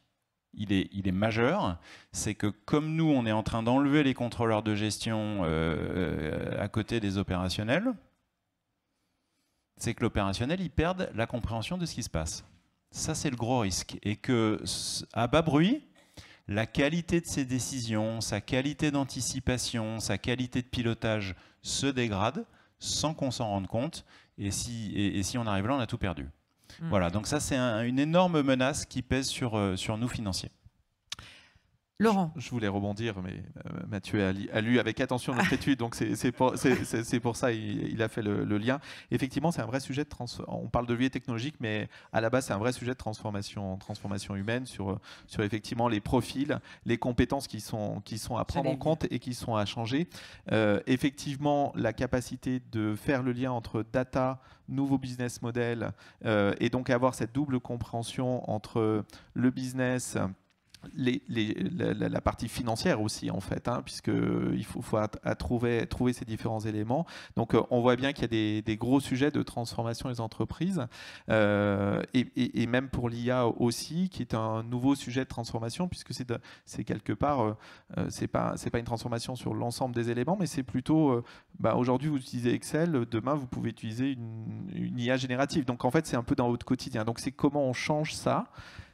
il est majeur, c'est que comme nous, on est en train d'enlever les contrôleurs de gestion à côté des opérationnels, c'est que l'opérationnel, il perd la compréhension de ce qui se passe. Ça, c'est le gros risque. Et qu'à bas bruit, la qualité de ses décisions, sa qualité d'anticipation, sa qualité de pilotage se dégrade sans qu'on s'en rende compte. Et si on arrive là, on a tout perdu. Voilà, donc ça c'est une énorme menace qui pèse sur nous financiers. Laurent. Je voulais rebondir, mais Mathieu a lu avec attention notre étude, donc c'est pour ça il a fait le lien. Effectivement, c'est un vrai sujet de on parle de levier technologique, mais à la base, c'est un vrai sujet de transformation humaine sur effectivement les profils, les compétences qui sont à prendre en compte et qui sont à changer. Effectivement, la capacité de faire le lien entre data, nouveau business model, et donc avoir cette double compréhension entre le business, la partie financière aussi en fait, hein, puisqu'il faut trouver ces différents éléments. Donc on voit bien qu'il y a des gros sujets de transformation des entreprises et même pour l'IA aussi, qui est un nouveau sujet de transformation, puisque c'est quelque part, c'est pas une transformation sur l'ensemble des éléments, mais c'est plutôt, aujourd'hui vous utilisez Excel, demain vous pouvez utiliser une IA générative. Donc en fait c'est un peu dans votre quotidien. Donc c'est comment on change ça.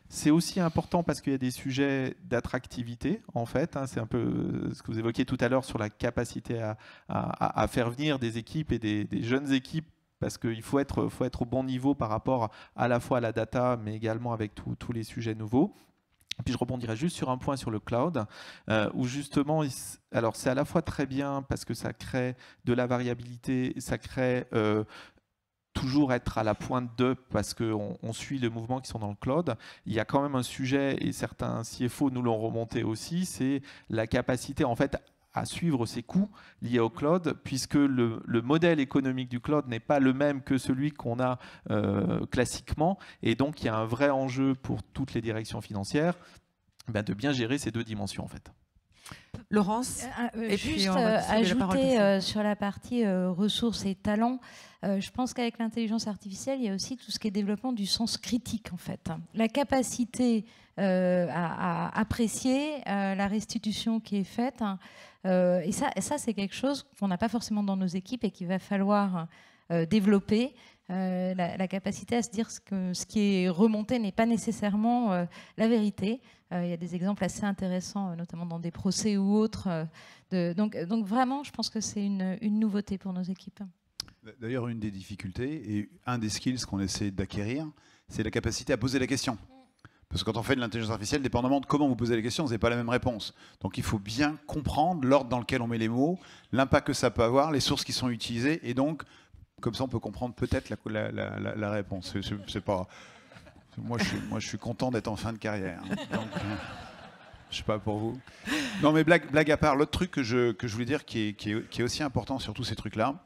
C'est aussi important parce qu'il y a des sujets d'attractivité, en fait. Hein, c'est un peu ce que vous évoquiez tout à l'heure sur la capacité à faire venir des équipes et des jeunes équipes, parce qu'il faut être au bon niveau par rapport à la fois à la data, mais également avec tous les sujets nouveaux. Puis je rebondirai juste sur un point sur le cloud, où justement, alors c'est à la fois très bien parce que ça crée de la variabilité, ça crée toujours être à la pointe de, parce qu'on suit les mouvements qui sont dans le cloud. Il y a quand même un sujet, et certains CFO nous l'ont remonté aussi, c'est la capacité en fait à suivre ces coûts liés au cloud, puisque le modèle économique du cloud n'est pas le même que celui qu'on a classiquement. Et donc, il y a un vrai enjeu pour toutes les directions financières de bien gérer ces deux dimensions, en fait. Laurence, et juste ajouter sur la partie ressources et talents, je pense qu'avec l'intelligence artificielle, il y a aussi tout ce qui est développement du sens critique, en fait. La capacité à apprécier la restitution qui est faite. Et ça c'est quelque chose qu'on n'a pas forcément dans nos équipes et qu'il va falloir développer. La capacité à se dire que ce qui est remonté n'est pas nécessairement la vérité. Il y a des exemples assez intéressants, notamment dans des procès ou autres. Donc vraiment, je pense que c'est une nouveauté pour nos équipes. D'ailleurs, une des difficultés et un des skills qu'on essaie d'acquérir, c'est la capacité à poser la question. Parce que quand on fait de l'intelligence artificielle, dépendamment de comment vous posez les questions, vous n'avez pas la même réponse. Donc il faut bien comprendre l'ordre dans lequel on met les mots, l'impact que ça peut avoir, les sources qui sont utilisées, et donc, comme ça, on peut comprendre peut-être la réponse. C'est pas... Moi, je suis content d'être en fin de carrière. Donc, je sais pas pour vous. Non, mais blague à part, l'autre truc que je voulais dire qui est aussi important sur tous ces trucs-là,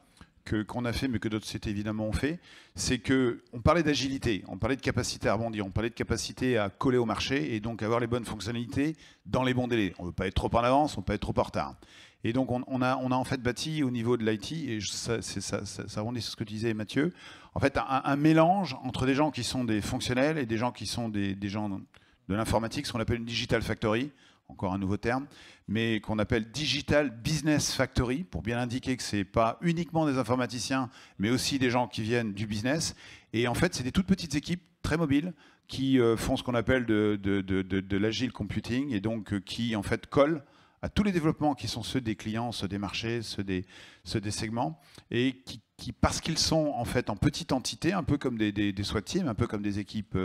qu'on a fait, mais que d'autres sociétés évidemment ont fait, c'est qu'on parlait d'agilité, on parlait de capacité à rebondir, on parlait de capacité à coller au marché et donc avoir les bonnes fonctionnalités dans les bons délais. On ne veut pas être trop en avance, on ne veut pas être trop en retard. Et donc on a en fait bâti au niveau de l'IT, et ça rebondit sur ce que tu disais Mathieu, en fait un mélange entre des gens qui sont des fonctionnels et des gens qui sont des gens de l'informatique, ce qu'on appelle une digital factory, encore un nouveau terme, mais qu'on appelle Digital Business Factory, pour bien indiquer que ce n'est pas uniquement des informaticiens, mais aussi des gens qui viennent du business. Et en fait, c'est des toutes petites équipes très mobiles qui font ce qu'on appelle de l'agile computing, et donc qui en fait collent à tous les développements qui sont ceux des clients, ceux des marchés, ceux des segments, et qui parce qu'ils sont en fait en petite entité, un peu comme des SWAT teams, un peu comme des équipes,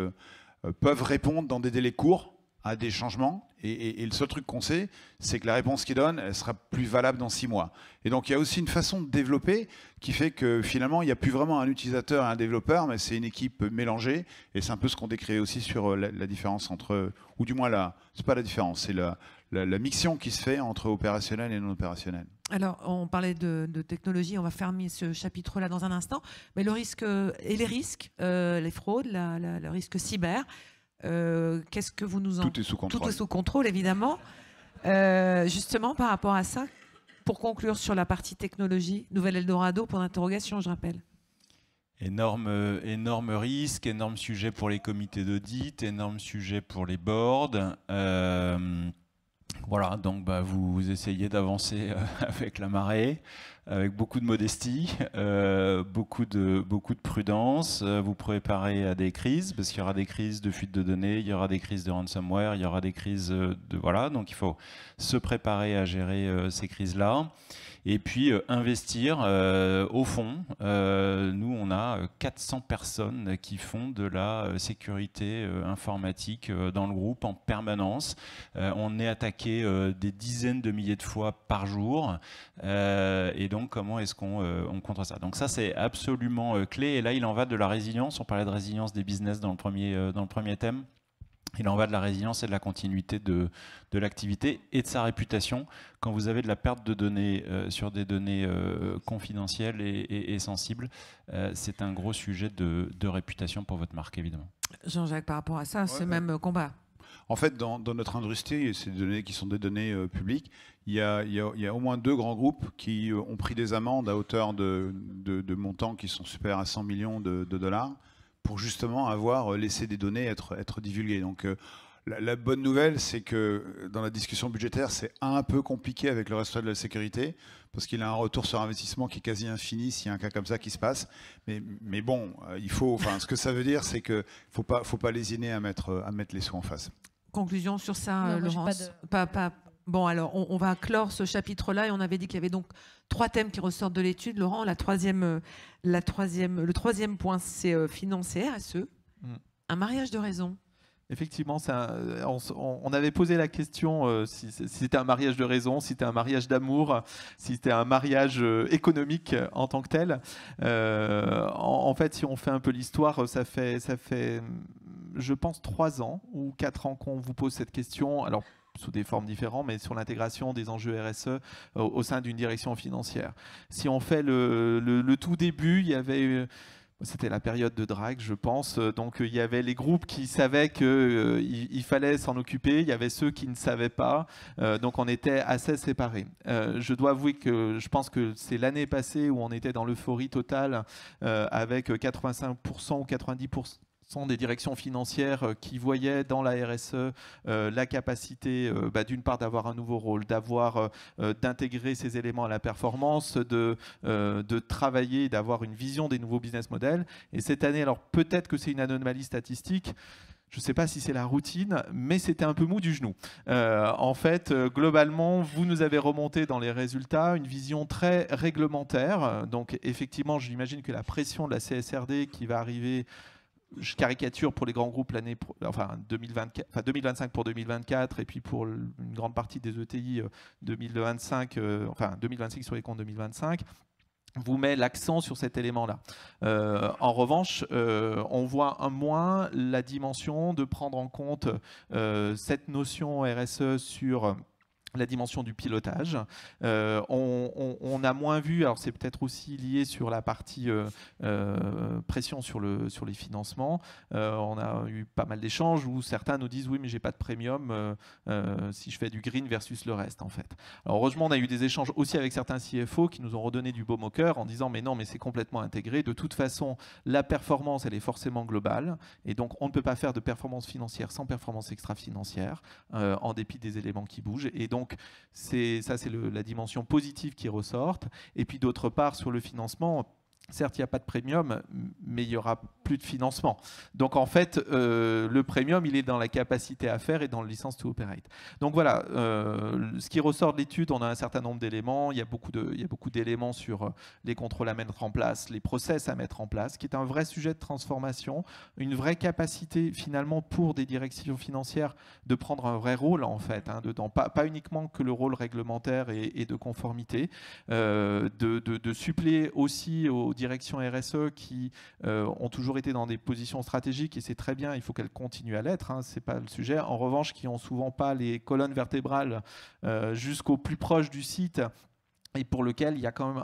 peuvent répondre dans des délais courts à des changements, et le seul truc qu'on sait, c'est que la réponse qu'ils donnent, elle sera plus valable dans 6 mois. Et donc il y a aussi une façon de développer qui fait que finalement, il n'y a plus vraiment un utilisateur et un développeur, mais c'est une équipe mélangée, et c'est un peu ce qu'on décrit aussi sur la différence entre, ou du moins c'est pas la différence, c'est la mixion qui se fait entre opérationnel et non opérationnel. Alors, on parlait de technologie, on va fermer ce chapitre-là dans un instant, mais le risque et les risques, les fraudes, le risque cyber, qu'est-ce que vous nous en... Tout est sous contrôle. Tout est sous contrôle, évidemment. Justement, par rapport à ça, pour conclure sur la partie technologie, Nouvel Eldorado, point d'interrogation, je rappelle. Énorme risque, énorme sujet pour les comités d'audit, énorme sujet pour les boards. Voilà, donc vous essayez d'avancer avec la marée, avec beaucoup de modestie, beaucoup de prudence. Vous préparez à des crises, parce qu'il y aura des crises de fuite de données, il y aura des crises de ransomware, il y aura des crises de... Voilà, donc il faut se préparer à gérer ces crises-là. Et puis investir au fond. Nous, on a 400 personnes qui font de la sécurité informatique dans le groupe en permanence. On est attaqué des dizaines de milliers de fois par jour. Et donc, comment est-ce qu'on contre ça? Donc ça, c'est absolument clé. Et là, il en va de la résilience. On parlait de résilience des business dans le premier thème. Il en va de la résilience et de la continuité de l'activité et de sa réputation. Quand vous avez de la perte de données sur des données confidentielles et sensibles, c'est un gros sujet de réputation pour votre marque, évidemment. Jean-Jacques, par rapport à ça, ce même combat. En fait, dans notre industrie, et ces données qui sont des données publiques, il y a au moins 2 grands groupes qui ont pris des amendes à hauteur de montants qui sont supérieurs à 100 millions de dollars, pour justement avoir laissé des données être divulguées. Donc la bonne nouvelle, c'est que dans la discussion budgétaire, c'est un peu compliqué avec le reste de la sécurité, parce qu'il a un retour sur investissement qui est quasi infini s'il y a un cas comme ça qui se passe. Mais bon, ce que ça veut dire, c'est qu'il ne faut pas lésiner à mettre les sous en face. Conclusion sur ça, non, Laurence. Bon, alors, on va clore ce chapitre-là, et on avait dit qu'il y avait donc 3 thèmes qui ressortent de l'étude. Laurent, le troisième point, c'est finance et RSE. Un mariage de raison. Effectivement, on avait posé la question si c'était un mariage de raison, si c'était un mariage d'amour, si c'était un mariage économique en tant que tel. En fait, si on fait un peu l'histoire, ça fait, je pense, 3 ans ou 4 ans qu'on vous pose cette question. Alors, sous des formes différentes, mais sur l'intégration des enjeux RSE au sein d'une direction financière. Si on fait le tout début, il y avait... C'était la période de Draghi, je pense. Donc, il y avait les groupes qui savaient qu'il fallait s'en occuper. Il y avait ceux qui ne savaient pas. Donc, on était assez séparés. Je dois avouer que je pense que c'est l'année passée où on était dans l'euphorie totale avec 85% ou 90% des directions financières qui voyaient dans la RSE la capacité d'une part d'avoir un nouveau rôle, d'intégrer ces éléments à la performance, de travailler, d'avoir une vision des nouveaux business models. Et cette année, alors peut-être que c'est une anomalie statistique, je ne sais pas si c'est la routine, mais c'était un peu mou du genou. En fait, globalement, vous nous avez remonté dans les résultats une vision très réglementaire. Donc effectivement, j'imagine que la pression de la CSRD qui va arriver, je caricature pour les grands groupes l'année, 2025 pour 2024 et puis pour une grande partie des ETI 2025, 2026 sur les comptes 2025, vous met l'accent sur cet élément-là. En revanche, on voit un moins la dimension de prendre en compte cette notion RSE sur la dimension du pilotage. On a moins vu, alors c'est peut-être aussi lié sur la partie pression sur les financements. On a eu pas mal d'échanges où certains nous disent oui mais j'ai pas de premium si je fais du green versus le reste en fait. Alors heureusement on a eu des échanges aussi avec certains CFO qui nous ont redonné du baume au cœur en disant mais non mais c'est complètement intégré. De toute façon la performance elle est forcément globale et donc on ne peut pas faire de performance financière sans performance extra-financière en dépit des éléments qui bougent et donc c'est la dimension positive qui ressort. Et puis d'autre part, sur le financement, certes, il n'y a pas de premium, mais il n'y aura plus de financement. Donc en fait, le premium, il est dans la capacité à faire et dans le license to operate. Donc voilà, ce qui ressort de l'étude, on a un certain nombre d'éléments. Il y a beaucoup d'éléments sur les contrôles à mettre en place, les process à mettre en place, qui est un vrai sujet de transformation, une vraie capacité finalement pour des directions financières de prendre un vrai rôle en fait, dedans. Pas uniquement que le rôle réglementaire et de conformité, de suppléer aussi aux directions RSE qui ont toujours été dans des positions stratégiques et c'est très bien, il faut qu'elles continuent à l'être, c'est pas le sujet. En revanche, qui n'ont souvent pas les colonnes vertébrales jusqu'au plus proche du site et pour lequel il y a quand même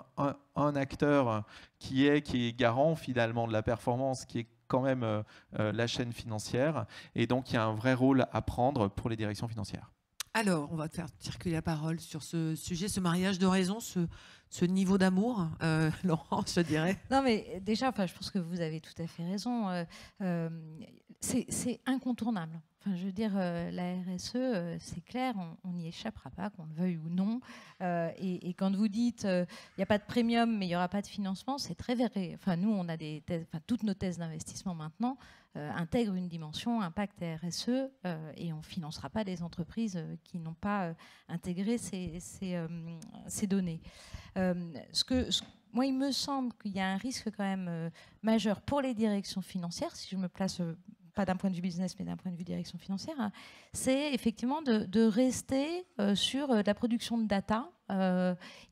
un acteur qui est garant finalement de la performance, qui est quand même la chaîne financière. Et donc, il y a un vrai rôle à prendre pour les directions financières. Alors, on va faire circuler la parole sur ce sujet, ce mariage de raison, ce niveau d'amour. Laurence, je dirais. Non, mais déjà, je pense que vous avez tout à fait raison. C'est incontournable. Enfin, je veux dire, la RSE, c'est clair, on n'y échappera pas, qu'on le veuille ou non. Et quand vous dites, il n'y a pas de premium, mais il n'y aura pas de financement, c'est très vrai. Enfin, nous, on a des thèses, toutes nos thèses d'investissement maintenant intègrent une dimension impact RSE et on ne financera pas des entreprises qui n'ont pas intégré ces données. Moi, il me semble qu'il y a un risque quand même majeur pour les directions financières, si je me place pas d'un point de vue business, mais d'un point de vue direction financière, c'est effectivement de rester sur la production de data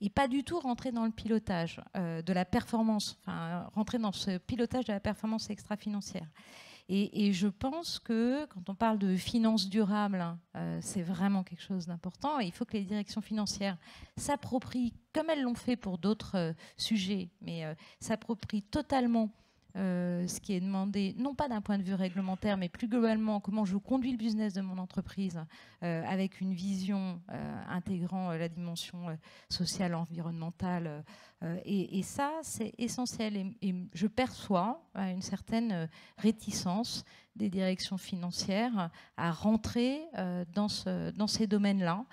et pas du tout rentrer dans le pilotage de la performance, rentrer dans ce pilotage de la performance extra-financière. Et je pense que quand on parle de finance durable, c'est vraiment quelque chose d'important. Et il faut que les directions financières s'approprient, comme elles l'ont fait pour d'autres sujets, mais s'approprient totalement ce qui est demandé, non pas d'un point de vue réglementaire, mais plus globalement, comment je conduis le business de mon entreprise avec une vision intégrant la dimension sociale, environnementale. Et ça, c'est essentiel. Et je perçois une certaine réticence des directions financières à rentrer dans ces domaines-là.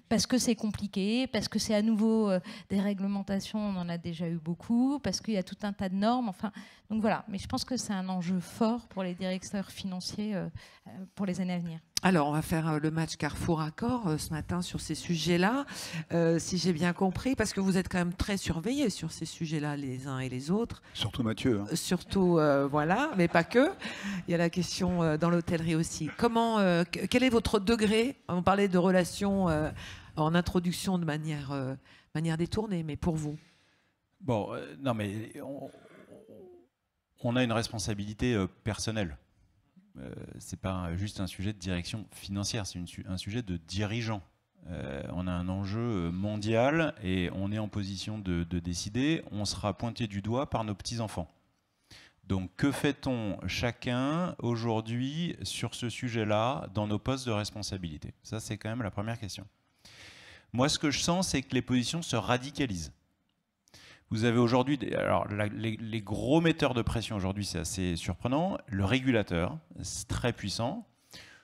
Parce que c'est compliqué, parce que c'est à nouveau des réglementations, on en a déjà eu beaucoup, parce qu'il y a tout un tas de normes. Donc voilà, mais je pense que c'est un enjeu fort pour les directeurs financiers pour les années à venir. Alors, on va faire le match Carrefour-Accor ce matin sur ces sujets-là, si j'ai bien compris, parce que vous êtes quand même très surveillés sur ces sujets-là, les uns et les autres. Surtout Mathieu. Hein. Surtout, voilà, mais pas que. Il y a la question dans l'hôtellerie aussi. Quel est votre degré? On parlait de relations en introduction de manière détournée, mais pour vous? Bon, non, mais on a une responsabilité personnelle. C'est pas juste un sujet de direction financière, c'est un sujet de dirigeant. On a un enjeu mondial et on est en position de décider. On sera pointé du doigt par nos petits-enfants. Donc que fait-on chacun aujourd'hui sur ce sujet-là dans nos postes de responsabilité? Ça, c'est quand même la première question. Moi, ce que je sens, c'est que les positions se radicalisent. Vous avez aujourd'hui, les gros metteurs de pression aujourd'hui, c'est assez surprenant. Le régulateur, c'est très puissant.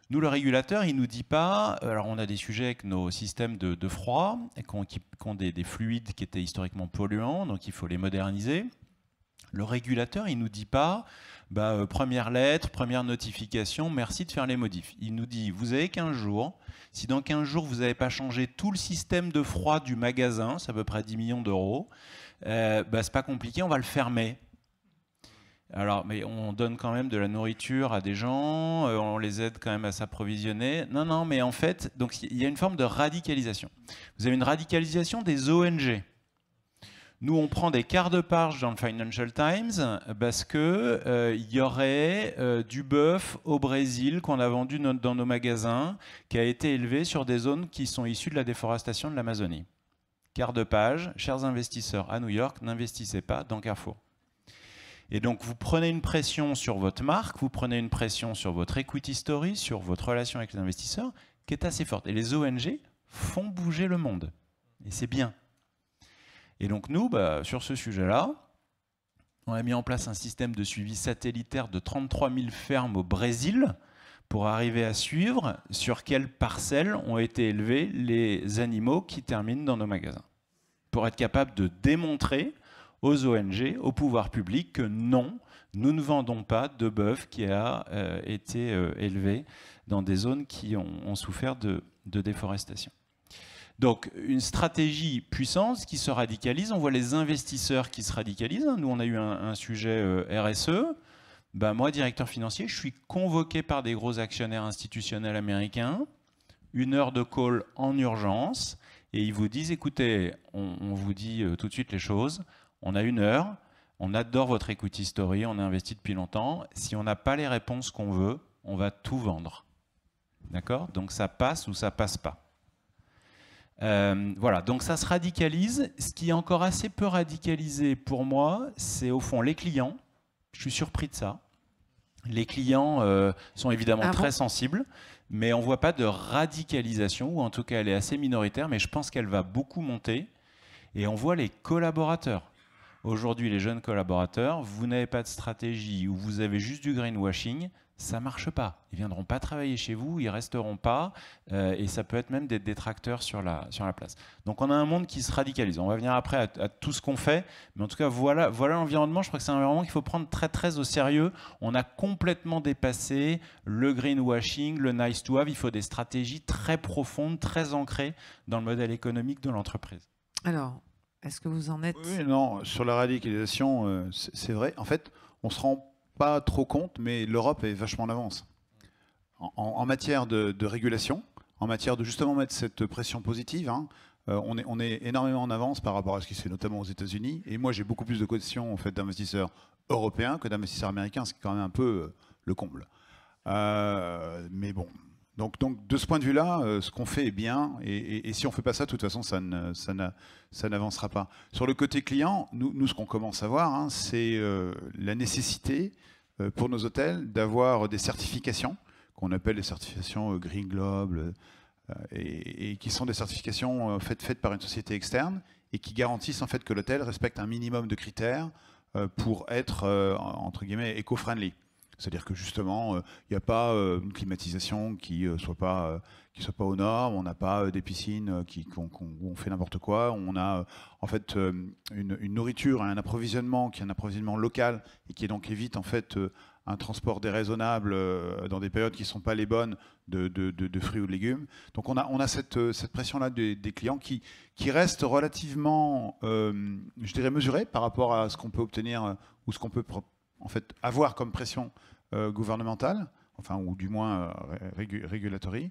Nous, le régulateur, il ne nous dit pas, alors on a des sujets avec nos systèmes de froid, qui ont des fluides qui étaient historiquement polluants, donc il faut les moderniser. Le régulateur, il ne nous dit pas, première lettre, première notification, merci de faire les modifs. Il nous dit, vous avez 15 jours, si dans 15 jours, vous n'avez pas changé tout le système de froid du magasin, c'est à peu près 10 millions d'euros, c'est pas compliqué, on va le fermer. Alors, mais on donne quand même de la nourriture à des gens, on les aide quand même à s'approvisionner. Non, mais en fait, donc il y a une forme de radicalisation. Vous avez une radicalisation des ONG. Nous, on prend des quarts de page dans le Financial Times parce que y aurait du bœuf au Brésil qu'on a vendu dans nos magasins, qui a été élevé sur des zones qui sont issues de la déforestation de l'Amazonie. Quart de page, chers investisseurs à New York, n'investissez pas dans Carrefour. Et donc, vous prenez une pression sur votre marque, vous prenez une pression sur votre equity story, sur votre relation avec les investisseurs, qui est assez forte. Et les ONG font bouger le monde. Et c'est bien. Et donc, nous, sur ce sujet-là, on a mis en place un système de suivi satellitaire de 33 000 fermes au Brésil pour arriver à suivre sur quelles parcelles ont été élevés les animaux qui terminent dans nos magasins. Pour être capable de démontrer aux ONG, au pouvoir public, que non, nous ne vendons pas de bœuf qui a été élevé dans des zones qui ont souffert de déforestation. Donc, une stratégie puissante qui se radicalise. On voit les investisseurs qui se radicalisent. Nous, on a eu un sujet RSE. Moi, directeur financier, je suis convoqué par des gros actionnaires institutionnels américains. 1 heure de call en urgence. Et ils vous disent, écoutez, on vous dit tout de suite les choses. On a 1 heure. On adore votre equity story. On a investi depuis longtemps. Si on n'a pas les réponses qu'on veut, on va tout vendre. D'accord? Donc, ça passe ou ça passe pas. Voilà, donc ça se radicalise. Ce qui est encore assez peu radicalisé pour moi, c'est au fond les clients. Je suis surpris de ça. Les clients sont évidemment très sensibles, mais on ne voit pas de radicalisation, ou en tout cas elle est assez minoritaire, mais je pense qu'elle va beaucoup monter. Et on voit les collaborateurs. Aujourd'hui, les jeunes collaborateurs, vous n'avez pas de stratégie ou vous avez juste du greenwashing, ça ne marche pas. Ils ne viendront pas travailler chez vous, ils ne resteront pas, et ça peut être même des détracteurs sur la place. Donc on a un monde qui se radicalise. On va venir après à tout ce qu'on fait, mais en tout cas, voilà l'environnement. Je crois que c'est un environnement qu'il faut prendre très très au sérieux. On a complètement dépassé le greenwashing, le nice to have. Il faut des stratégies très profondes, très ancrées dans le modèle économique de l'entreprise. Alors, est-ce que vous en êtes... Oui, non, sur la radicalisation, c'est vrai. En fait, on se rend pas trop compte, mais l'Europe est vachement en avance. En matière de régulation, en matière de justement mettre cette pression positive, hein, on est énormément en avance par rapport à ce qui se fait notamment aux États-Unis. Et moi, j'ai beaucoup plus de questions en fait, d'investisseurs européens que d'investisseurs américains, ce qui est quand même un peu le comble. Mais bon. Donc, de ce point de vue-là, ce qu'on fait est bien, et si on ne fait pas ça, de toute façon, ça n'avancera pas. Sur le côté client, nous ce qu'on commence à voir, hein, c'est la nécessité pour nos hôtels d'avoir des certifications, qu'on appelle les certifications Green Globe, et qui sont des certifications faites par une société externe, et qui garantissent en fait que l'hôtel respecte un minimum de critères pour être, entre guillemets, éco-friendly. C'est-à-dire que justement, il n'y a pas une climatisation qui soit pas aux normes, on n'a pas des piscines où on fait n'importe quoi, on a en fait une nourriture, un approvisionnement qui est un approvisionnement local et qui donc évite en fait un transport déraisonnable dans des périodes qui ne sont pas les bonnes de fruits ou de légumes. Donc on a cette pression-là des clients qui reste relativement, je dirais, mesurée par rapport à ce qu'on peut obtenir ou ce qu'on peut en fait avoir comme pression gouvernementale, enfin ou du moins régulatory.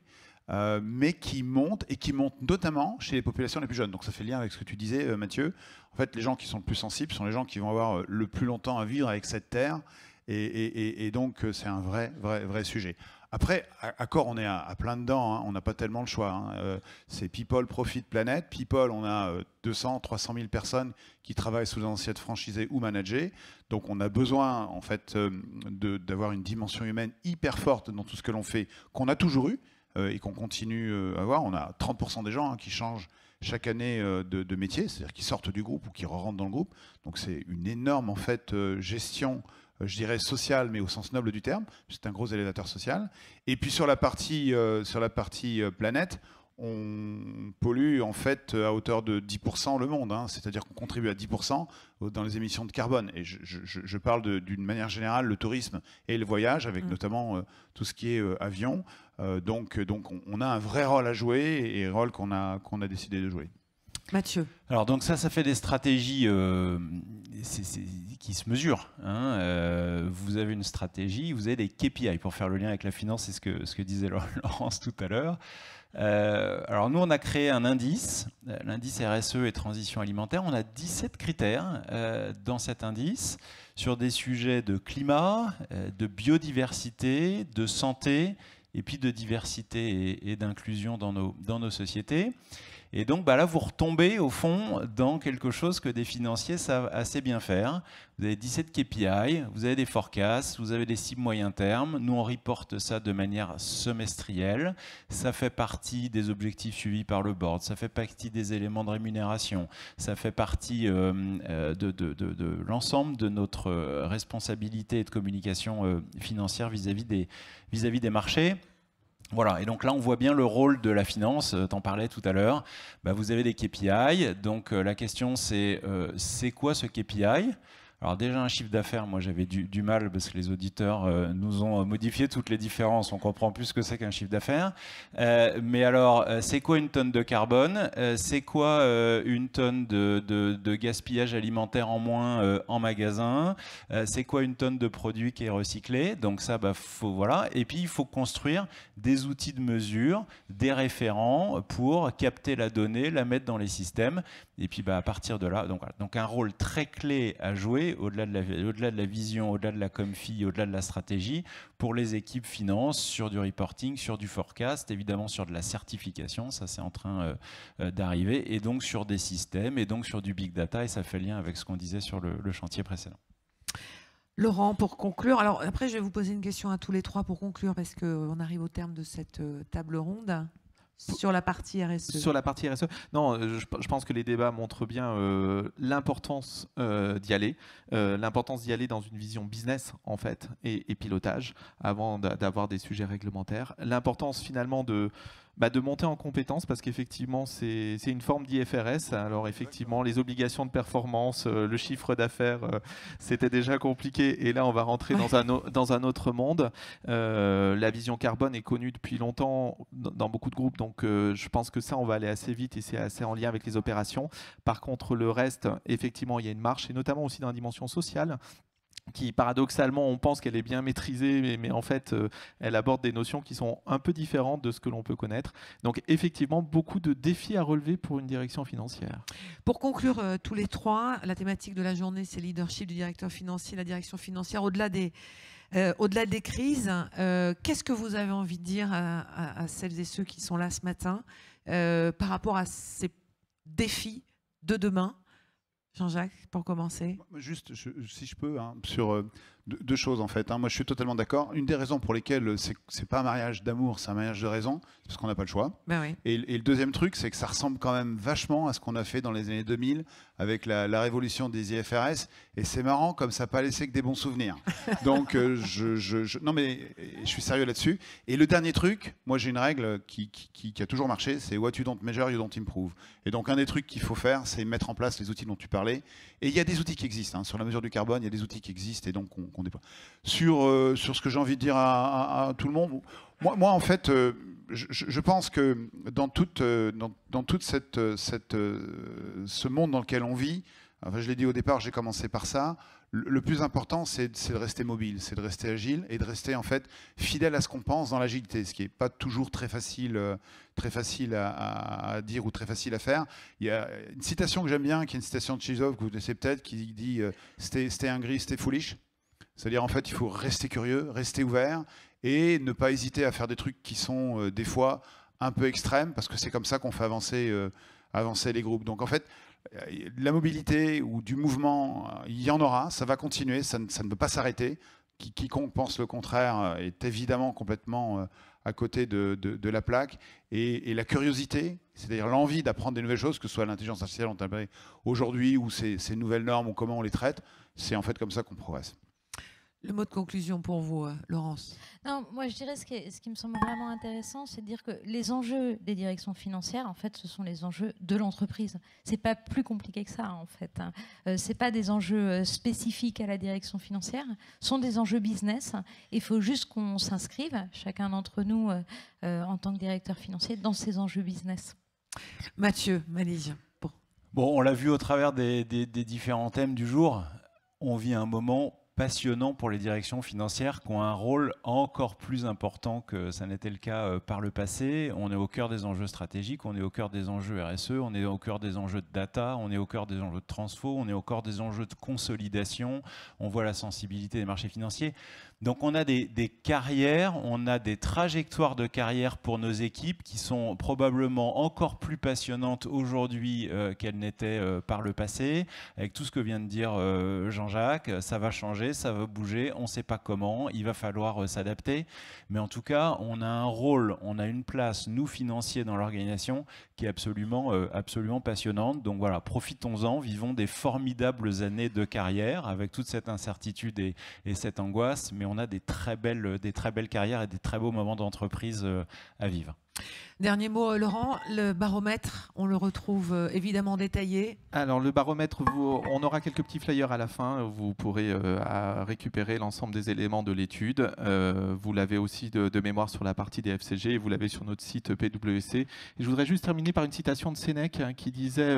Mais qui monte et qui monte notamment chez les populations les plus jeunes. Donc ça fait lien avec ce que tu disais, Mathieu. En fait, les gens qui sont le plus sensibles sont les gens qui vont avoir le plus longtemps à vivre avec cette terre. Et donc, c'est un vrai sujet. Après, Accor, on est à plein dedans. Hein. On n'a pas tellement le choix. Hein. C'est People, Profit, Planet. People, on a 200, 300 000 personnes qui travaillent sous un assiette franchisée ou managée. Donc, on a besoin, en fait, d'avoir une dimension humaine hyper forte dans tout ce que l'on fait, qu'on a toujours eu. Et qu'on continue à avoir. On a 30% des gens qui changent chaque année de métier, c'est-à-dire qui sortent du groupe ou qui rentrent dans le groupe. Donc c'est une énorme en fait gestion, je dirais sociale, mais au sens noble du terme. C'est un gros élévateur social. Et puis sur la partie planète, on pollue en fait à hauteur de 10% le monde, hein. C'est-à-dire qu'on contribue à 10% dans les émissions de carbone. Et je parle d'une manière générale le tourisme et le voyage, avec notamment tout ce qui est avion. Donc on a un vrai rôle à jouer et un rôle qu'on a décidé de jouer. Mathieu. Alors donc ça fait des stratégies qui se mesurent. Hein. Vous avez une stratégie, vous avez des KPI pour faire le lien avec la finance, c'est ce que disait Laurence tout à l'heure. Alors nous on a créé un indice, l'indice RSE et transition alimentaire. On a 17 critères dans cet indice sur des sujets de climat, de biodiversité, de santé et puis de diversité et d'inclusion dans nos sociétés. Et donc là, vous retombez au fond dans quelque chose que des financiers savent assez bien faire. Vous avez 17 KPI, vous avez des forecasts, vous avez des cibles moyen terme. Nous, on reporte ça de manière semestrielle. Ça fait partie des objectifs suivis par le board. Ça fait partie des éléments de rémunération. Ça fait partie de l'ensemble de notre responsabilité et de communication financière vis-à-vis des marchés. Voilà, et donc là on voit bien le rôle de la finance, t'en parlais tout à l'heure, vous avez des KPI, donc la question c'est quoi ce KPI ? Alors déjà un chiffre d'affaires, moi j'avais du mal parce que les auditeurs nous ont modifié toutes les différences, on comprend plus ce que c'est qu'un chiffre d'affaires. Mais alors c'est quoi une tonne de carbone ? C'est quoi une tonne de gaspillage alimentaire en moins en magasin ? C'est quoi une tonne de produit qui est recyclé ? Donc ça, voilà. Et puis il faut construire des outils de mesure, des référents pour capter la donnée, la mettre dans les systèmes. Et puis à partir de là, donc un rôle très clé à jouer au-delà de la vision, au-delà de la comfi, au-delà de la stratégie, pour les équipes finance, sur du reporting, sur du forecast, évidemment sur de la certification, ça c'est en train d'arriver, et donc sur des systèmes, et donc sur du big data, et ça fait lien avec ce qu'on disait sur le chantier précédent. Laurent, pour conclure, alors après je vais vous poser une question à tous les trois pour conclure, parce qu'on arrive au terme de cette table ronde. Sur la partie RSE. Sur la partie RSE, non, je pense que les débats montrent bien l'importance d'y aller, dans une vision business en fait et pilotage avant d'avoir des sujets réglementaires. L'importance finalement de monter en compétences parce qu'effectivement c'est une forme d'IFRS. Alors effectivement les obligations de performance, le chiffre d'affaires, c'était déjà compliqué et là on va rentrer dans un autre monde. La vision carbone est connue depuis longtemps dans beaucoup de groupes, donc je pense que ça on va aller assez vite et c'est assez en lien avec les opérations. Par contre le reste, effectivement il y a une marche et notamment aussi dans la dimension sociale, qui paradoxalement on pense qu'elle est bien maîtrisée, mais en fait elle aborde des notions qui sont un peu différentes de ce que l'on peut connaître. Donc effectivement beaucoup de défis à relever pour une direction financière. Pour conclure tous les trois, la thématique de la journée c'est leadership du directeur financier, la direction financière au-delà des crises. Qu'est-ce que vous avez envie de dire à celles et ceux qui sont là ce matin par rapport à ces défis de demain? Jean-Jacques, pour commencer. Juste, si je peux, sur deux choses en fait. Moi, je suis totalement d'accord. Une des raisons pour lesquelles c'est pas un mariage d'amour, c'est un mariage de raison, c'est parce qu'on n'a pas le choix. Oui. Et le deuxième truc, c'est que ça ressemble quand même vachement à ce qu'on a fait dans les années 2000 avec la révolution des IFRS. Et c'est marrant, comme ça n'a pas laissé que des bons souvenirs. Donc, non mais je suis sérieux là-dessus. Et le dernier truc, moi j'ai une règle qui a toujours marché, c'est what you don't measure, you don't improve. Et donc un des trucs qu'il faut faire, c'est mettre en place les outils dont tu parlais parler. Et il y a des outils qui existent. Hein. Sur la mesure du carbone, il y a des outils qui existent et donc qu'on déploie. Sur ce que j'ai envie de dire à tout le monde, moi en fait, je pense que dans tout ce monde dans lequel on vit, enfin, je l'ai dit au départ, j'ai commencé par ça. Le plus important, c'est de rester mobile, c'est de rester agile et de rester en fait fidèle à ce qu'on pense dans l'agilité, ce qui n'est pas toujours très facile à dire ou très facile à faire. Il y a une citation que j'aime bien, qui est une citation de Chekhov, que vous connaissez peut-être, qui dit stay hungry, stay foolish. C'est-à-dire en fait, il faut rester curieux, rester ouvert et ne pas hésiter à faire des trucs qui sont des fois un peu extrêmes, parce que c'est comme ça qu'on fait avancer les groupes. Donc en fait, la mobilité ou du mouvement, il y en aura, ça va continuer, ça ne peut pas s'arrêter. Quiconque pense le contraire est évidemment complètement à côté de la plaque. Et la curiosité, c'est-à-dire l'envie d'apprendre des nouvelles choses, que ce soit l'intelligence artificielle dont on parle aujourd'hui ou ces nouvelles normes ou comment on les traite, c'est en fait comme ça qu'on progresse. Le mot de conclusion pour vous, Laurence. Non, moi je dirais ce qui me semble vraiment intéressant, c'est de dire que les enjeux des directions financières, en fait, ce sont les enjeux de l'entreprise. C'est pas plus compliqué que ça, en fait. C'est pas des enjeux spécifiques à la direction financière, ce sont des enjeux business. Il faut juste qu'on s'inscrive, chacun d'entre nous, en tant que directeur financier, dans ces enjeux business. Mathieu, Malige. Bon, on l'a vu au travers des différents thèmes du jour. On vit un moment passionnant pour les directions financières qui ont un rôle encore plus important que ça n'était le cas par le passé. On est au cœur des enjeux stratégiques, on est au cœur des enjeux RSE, on est au cœur des enjeux de data, on est au cœur des enjeux de transfo, on est au cœur des enjeux de consolidation, on voit la sensibilité des marchés financiers. Donc on a des carrières, on a des trajectoires de carrière pour nos équipes qui sont probablement encore plus passionnantes aujourd'hui qu'elles n'étaient par le passé. Avec tout ce que vient de dire Jean-Jacques, ça va changer, ça va bouger, on ne sait pas comment, il va falloir s'adapter. Mais en tout cas, on a un rôle, on a une place, nous financiers, dans l'organisation qui est absolument passionnante. Donc voilà, profitons-en, vivons des formidables années de carrière avec toute cette incertitude et cette angoisse. Mais on a des très belles carrières et des très beaux moments d'entreprise à vivre. Dernier mot, Laurent, le baromètre, on le retrouve évidemment détaillé. Alors le baromètre, on aura quelques petits flyers à la fin, vous pourrez récupérer l'ensemble des éléments de l'étude. Vous l'avez aussi de mémoire sur la partie des FCG et vous l'avez sur notre site PwC. Et je voudrais juste terminer par une citation de Sénèque qui disait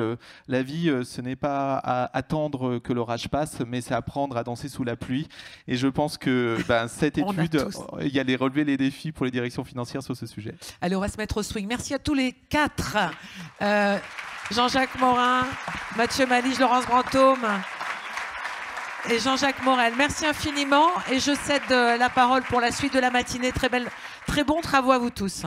la vie, ce n'est pas à attendre que l'orage passe, mais c'est apprendre à danser sous la pluie. Et je pense que cette étude, il y a les relevés, les défis pour les directions financières sur ce sujet. Allez, on va se mettre au swing. Merci à tous les quatre. Jean-Jacques Morin, Mathieu Malige, Laurence Brantôme et Jean-Jacques Morel. Merci infiniment et je cède la parole pour la suite de la matinée. Très bons travaux à vous tous.